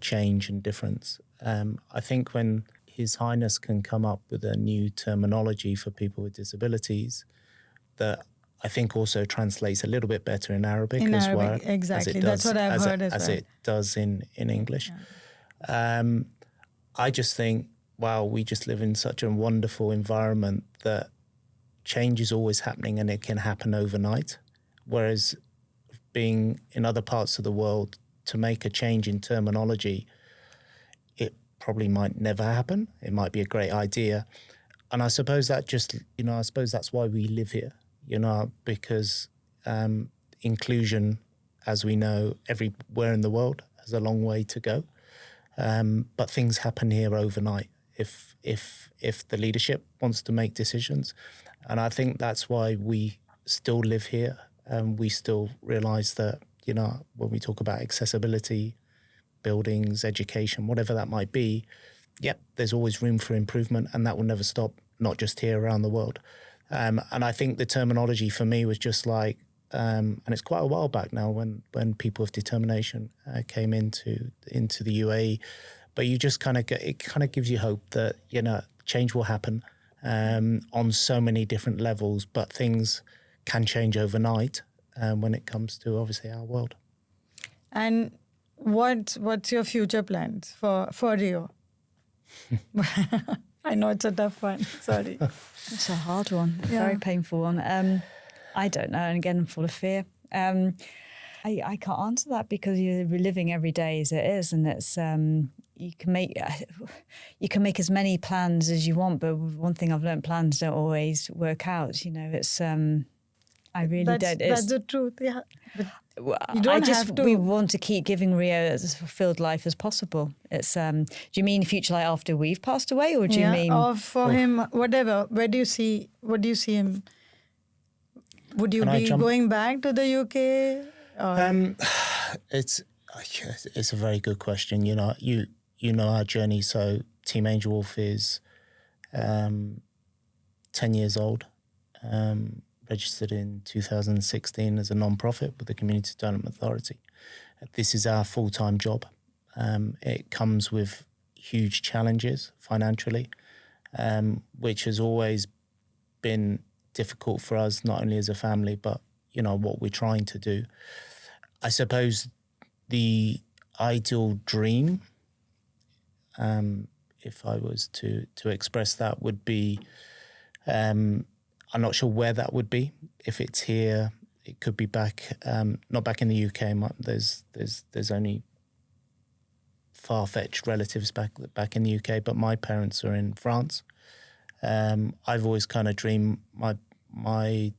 change and difference. I think when His Highness can come up with a new terminology for people with disabilities that I think also translates a little bit better in Arabic well. Exactly. That's what I've heard as well. As it does in English. Yeah. I just think, wow, we just live in such a wonderful environment that change is always happening and it can happen overnight. Whereas being in other parts of the world, to make a change in terminology, it probably might never happen. It might be a great idea. And I suppose that just, I suppose that's why we live here. Because inclusion, as we know, everywhere in the world has a long way to go. But things happen here overnight if the leadership wants to make decisions. And I think that's why we still live here. We still realise that, when we talk about accessibility, buildings, education, whatever that might be, there's always room for improvement, and that will never stop, not just here, around the world. And I think the terminology for me was just like, and it's quite a while back now when People of Determination came into the UAE, but you just it kind of gives you hope that, change will happen on so many different levels, but things can change overnight when it comes to obviously our world. And what's your future plans for Rio? I know it's a tough one. Sorry. It's a hard one, a very painful one. I don't know, and again, I'm full of fear. I can't answer that because you're living every day as it is, and it's you can make as many plans as you want, but one thing I've learned: plans don't always work out. It's I really don't. That's the truth. Yeah. But you don't have to. We want to keep giving Rio as fulfilled life as possible. It's. Do you mean future life after we've passed away, or do you mean? Or for him, whatever. What do you see him? Would you be going back to the UK? Or? It's a very good question. You know our journey. So Team AngelWolf is 10 years old. Registered in 2016 as a non-profit with the Community Development Authority. This is our full-time job. It comes with huge challenges financially, which has always been difficult for us, not only as a family, but, what we're trying to do. I suppose the ideal dream, if I was to express that, would be... I'm not sure where that would be. If it's here, it could be back, not back in the UK. There's only far-fetched relatives back in the UK, but my parents are in France. I've always kind of dreamed my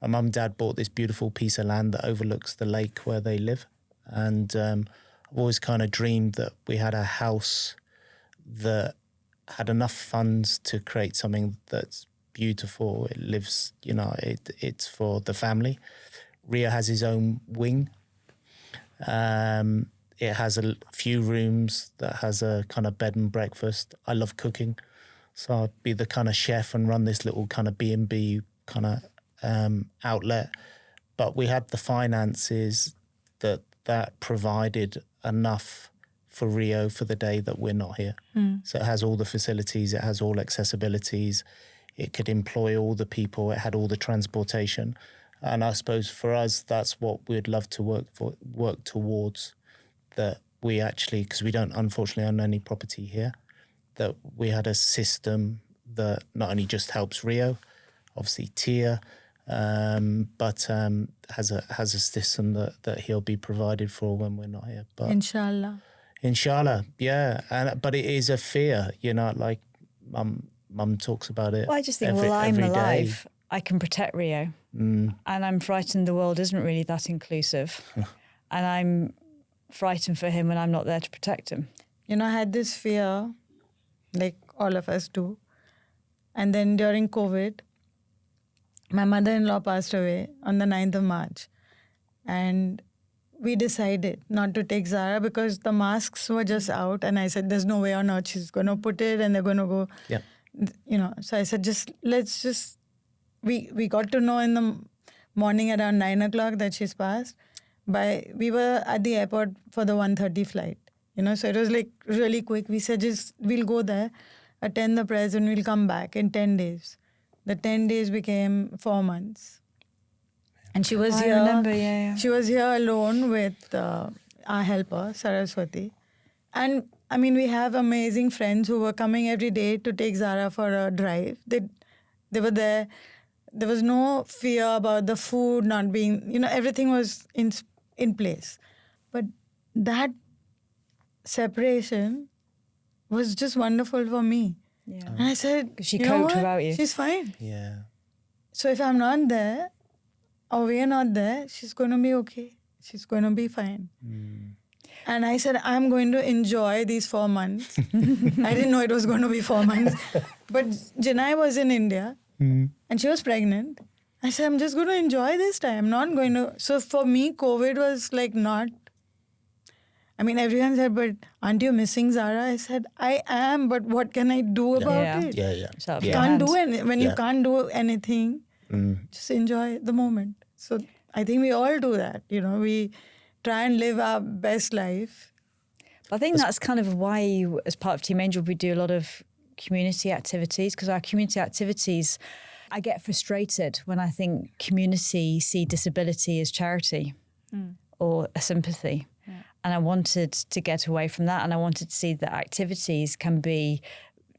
my mum and dad bought this beautiful piece of land that overlooks the lake where they live. And I've always kind of dreamed that we had a house that had enough funds to create something that's beautiful. It lives, it's for the family. Rio has his own wing. It has a few rooms that has a kind of bed and breakfast. I love cooking, so I'd be the kind of chef and run this little kind of B&B kind of outlet. But we had the finances that provided enough for Rio for the day that we're not here. So it has all the facilities, it has all accessibilities, it could employ all the people, it had all the transportation. And I suppose for us, that's what we'd love to work towards, that we actually, because we don't unfortunately own any property here, that we had a system that not only just helps Rio, obviously Tia, but has a system that he'll be provided for when we're not here. But Inshallah, yeah. But it is a fear, like Mum talks about it. Well, I just think, I'm alive. I can protect Rio. And I'm frightened the world isn't really that inclusive. And I'm frightened for him when I'm not there to protect him. I had this fear, like all of us do. And then during COVID, my mother-in-law passed away on the 9th of March. And we decided not to take Zara because the masks were just out. And I said, there's no way on earth she's going to put it and they're going to go, So I said, we got to know in the morning around 9 o'clock that she's passed. We were at the airport for the 1:30 flight, so it was like really quick. We said, we'll go there, attend the prayers and we'll come back in 10 days. The 10 days became 4 months. And she was here. I remember, yeah. She was here alone with our helper, Saraswati. And I mean, we have amazing friends who were coming every day to take Zara for a drive. They were there. There was no fear about the food not being, everything was in place. But that separation was just wonderful for me. Yeah. And I said, she coped without you. She's fine. Yeah. So if I'm not there, or we're not there, she's going to be okay. She's going to be fine. And I said, I'm going to enjoy these 4 months. I didn't know it was going to be 4 months. But Janai was in India and she was pregnant. I said, I'm just going to enjoy this time. I'm not going to. So for me, COVID was like not. I mean, everyone said, but aren't you missing Zara? I said, I am, but what can I do about it? Yeah. You can't do when you can't do anything, just enjoy the moment. So I think we all do that. We try and live our best life. I think that's kind of why, as part of Team Angel, we do a lot of community activities, because our community activities, I get frustrated when I think community see disability as charity or a sympathy. Yeah. And I wanted to get away from that, and I wanted to see that activities can be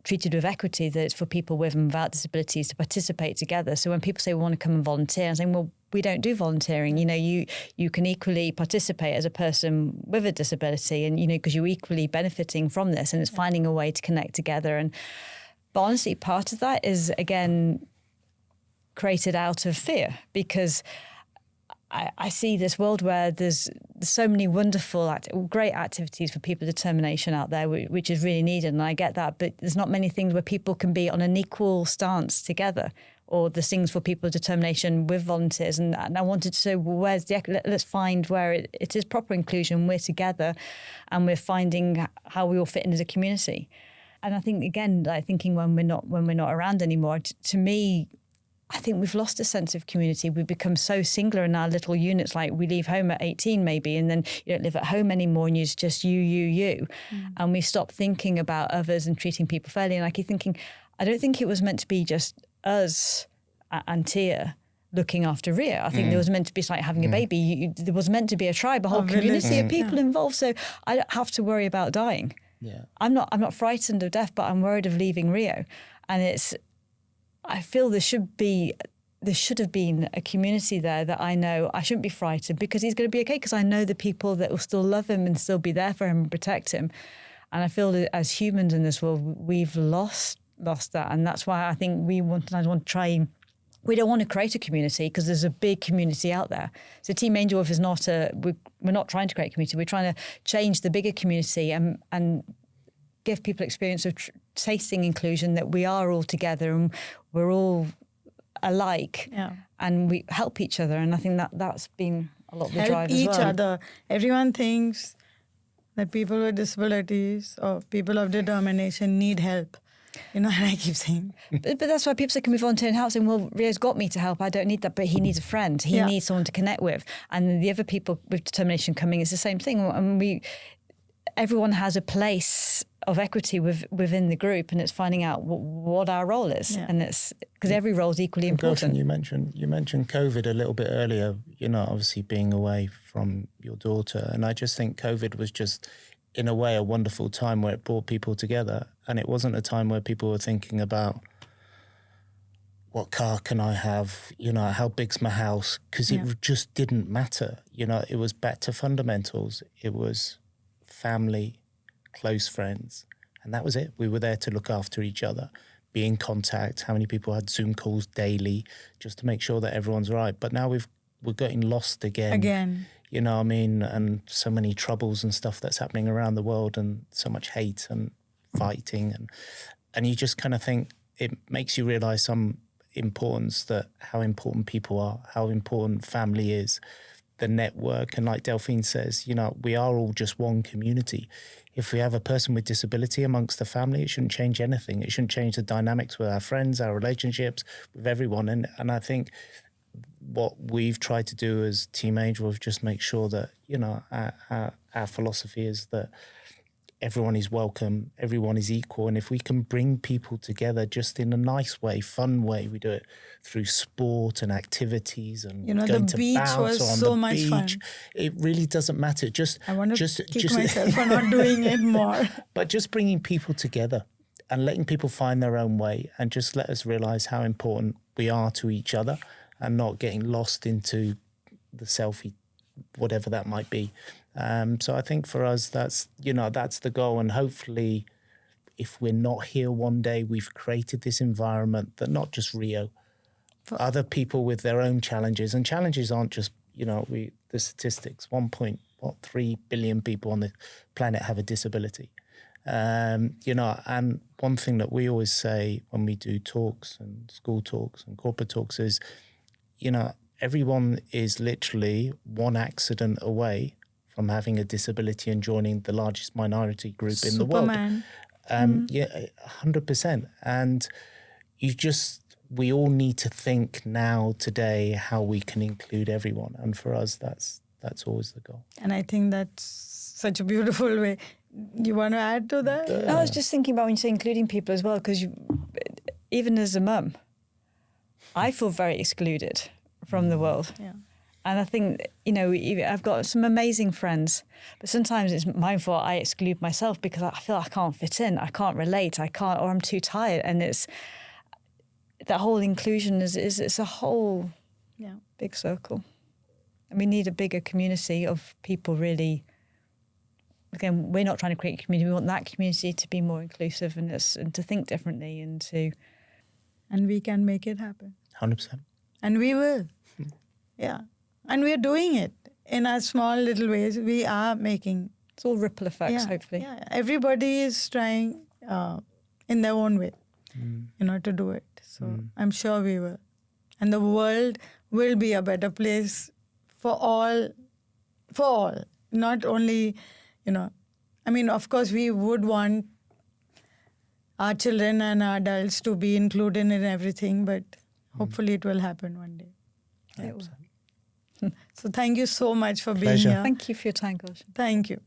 treated with equity, that it's for people with and without disabilities to participate together. So when people say we want to come and volunteer, I'm saying, well, we don't do volunteering. You can equally participate as a person with a disability, and because you're equally benefiting from this, and it's finding a way to connect together. But honestly, part of that is again created out of fear, because I see this world where there's so many wonderful, great activities for people of determination out there, which is really needed, and I get that, but there's not many things where people can be on an equal stance together, or there's things for people of determination with volunteers. And I wanted to say, well, let's find where it is proper inclusion, we're together, and we're finding how we all fit in as a community. And I think, again, thinking when we're not around anymore, to me, I think we've lost a sense of community. We've become so singular in our little units, like we leave home at 18 maybe, and then you don't live at home anymore and it's just you. And we stop thinking about others and treating people fairly. And I keep thinking, I don't think it was meant to be just us and Tia looking after Ria. I think there was meant to be like having a baby. There was meant to be a tribe, a whole community of people involved. So I don't have to worry about dying. Yeah. I'm not frightened of death, but I'm worried of leaving Rio. And I feel there should have been a community there that I know I shouldn't be frightened, because he's going to be okay, because I know the people that will still love him and still be there for him and protect him. And I feel that as humans in this world, we've lost that. And that's why I think I want to try we don't want to create a community because there's a big community out there. So Team AngelWolf is not we're not trying to create a community. We're trying to change the bigger community and give people experience of tasting inclusion, that we are all together and we're all alike, and we help each other. And I think that's been a lot of the drive as well. Help each other. Everyone thinks that people with disabilities or people of determination need help. You know, and I keep saying. But that's why people say, can we volunteer in housing? Well, Rio's got me to help. I don't need that. But he needs a friend. He needs someone to connect with. And the other people with determination coming, it's the same thing. And everyone has a place of equity within the group, and it's finding out what our role is. And it's because every role is equally important. You mentioned COVID a little bit earlier, you know, obviously being away from your daughter. And I just think COVID was just, in a way, a wonderful time where it brought people together. And it wasn't a time where people were thinking about what car can I have, you know, how big's my house, because it just didn't matter. You know, it was back to fundamentals. It was family, close friends, and that was it. We were there to look after each other, be in contact. How many people had Zoom calls daily just to make sure that everyone's right? But now we're getting lost again. You know what I mean? And so many troubles and stuff that's happening around the world, and so much hate and fighting. And you just kind of think, it makes you realise some importance, that how important people are, how important family is, the network. And like Delphine says, you know, we are all just one community. If we have a person with disability amongst the family, it shouldn't change anything. It shouldn't change the dynamics with our friends, our relationships, with everyone. And I think what we've tried to do as Team AngelWolf, just make sure that, you know, our philosophy is that everyone is welcome, everyone is equal. And if we can bring people together just in a nice way, fun way, we do it through sport and activities and, you know, going the to beach bounce was on so the much beach. fun. It really doesn't matter. I want to kick myself for not doing it more. But just bringing people together and letting people find their own way, and just let us realise how important we are to each other, and not getting lost into the selfie, whatever that might be. So I think for us, that's the goal. And hopefully, if we're not here one day, we've created this environment that not just Rio, for other people with their own challenges. And challenges aren't just, you know, the statistics, 1.3 billion people on the planet have a disability. You know, and one thing that we always say when we do talks and school talks and corporate talks is, you know, everyone is literally one accident away from having a disability and joining the largest minority group in the world. Yeah, 100%. And we all need to think now, today, how we can include everyone. And for us, that's always the goal. And I think that's such a beautiful way. You want to add to that? I was just thinking about when you say including people as well, because even as a mum, I feel very excluded from the world. Yeah. And I think, you know, I've got some amazing friends, but sometimes it's my fault. I exclude myself because I feel I can't fit in, I can't relate, or I'm too tired. And it's that whole inclusion it's a whole big circle. And we need a bigger community of people really. Again, we're not trying to create a community. We want that community to be more inclusive and to think differently and we can make it happen. 100%. And we will. Yeah. And we're doing it in our small little ways. We are making. It's all ripple effects, hopefully. Yeah. Everybody is trying in their own way, you know, to do it. So I'm sure we will. And the world will be a better place for all. Not only, you know, I mean, of course, we would want our children and our adults to be included in everything, but hopefully it will happen one day. Absolutely. So thank you so much for being Pleasure. here. Thank you for your time, Goshen. Thank you.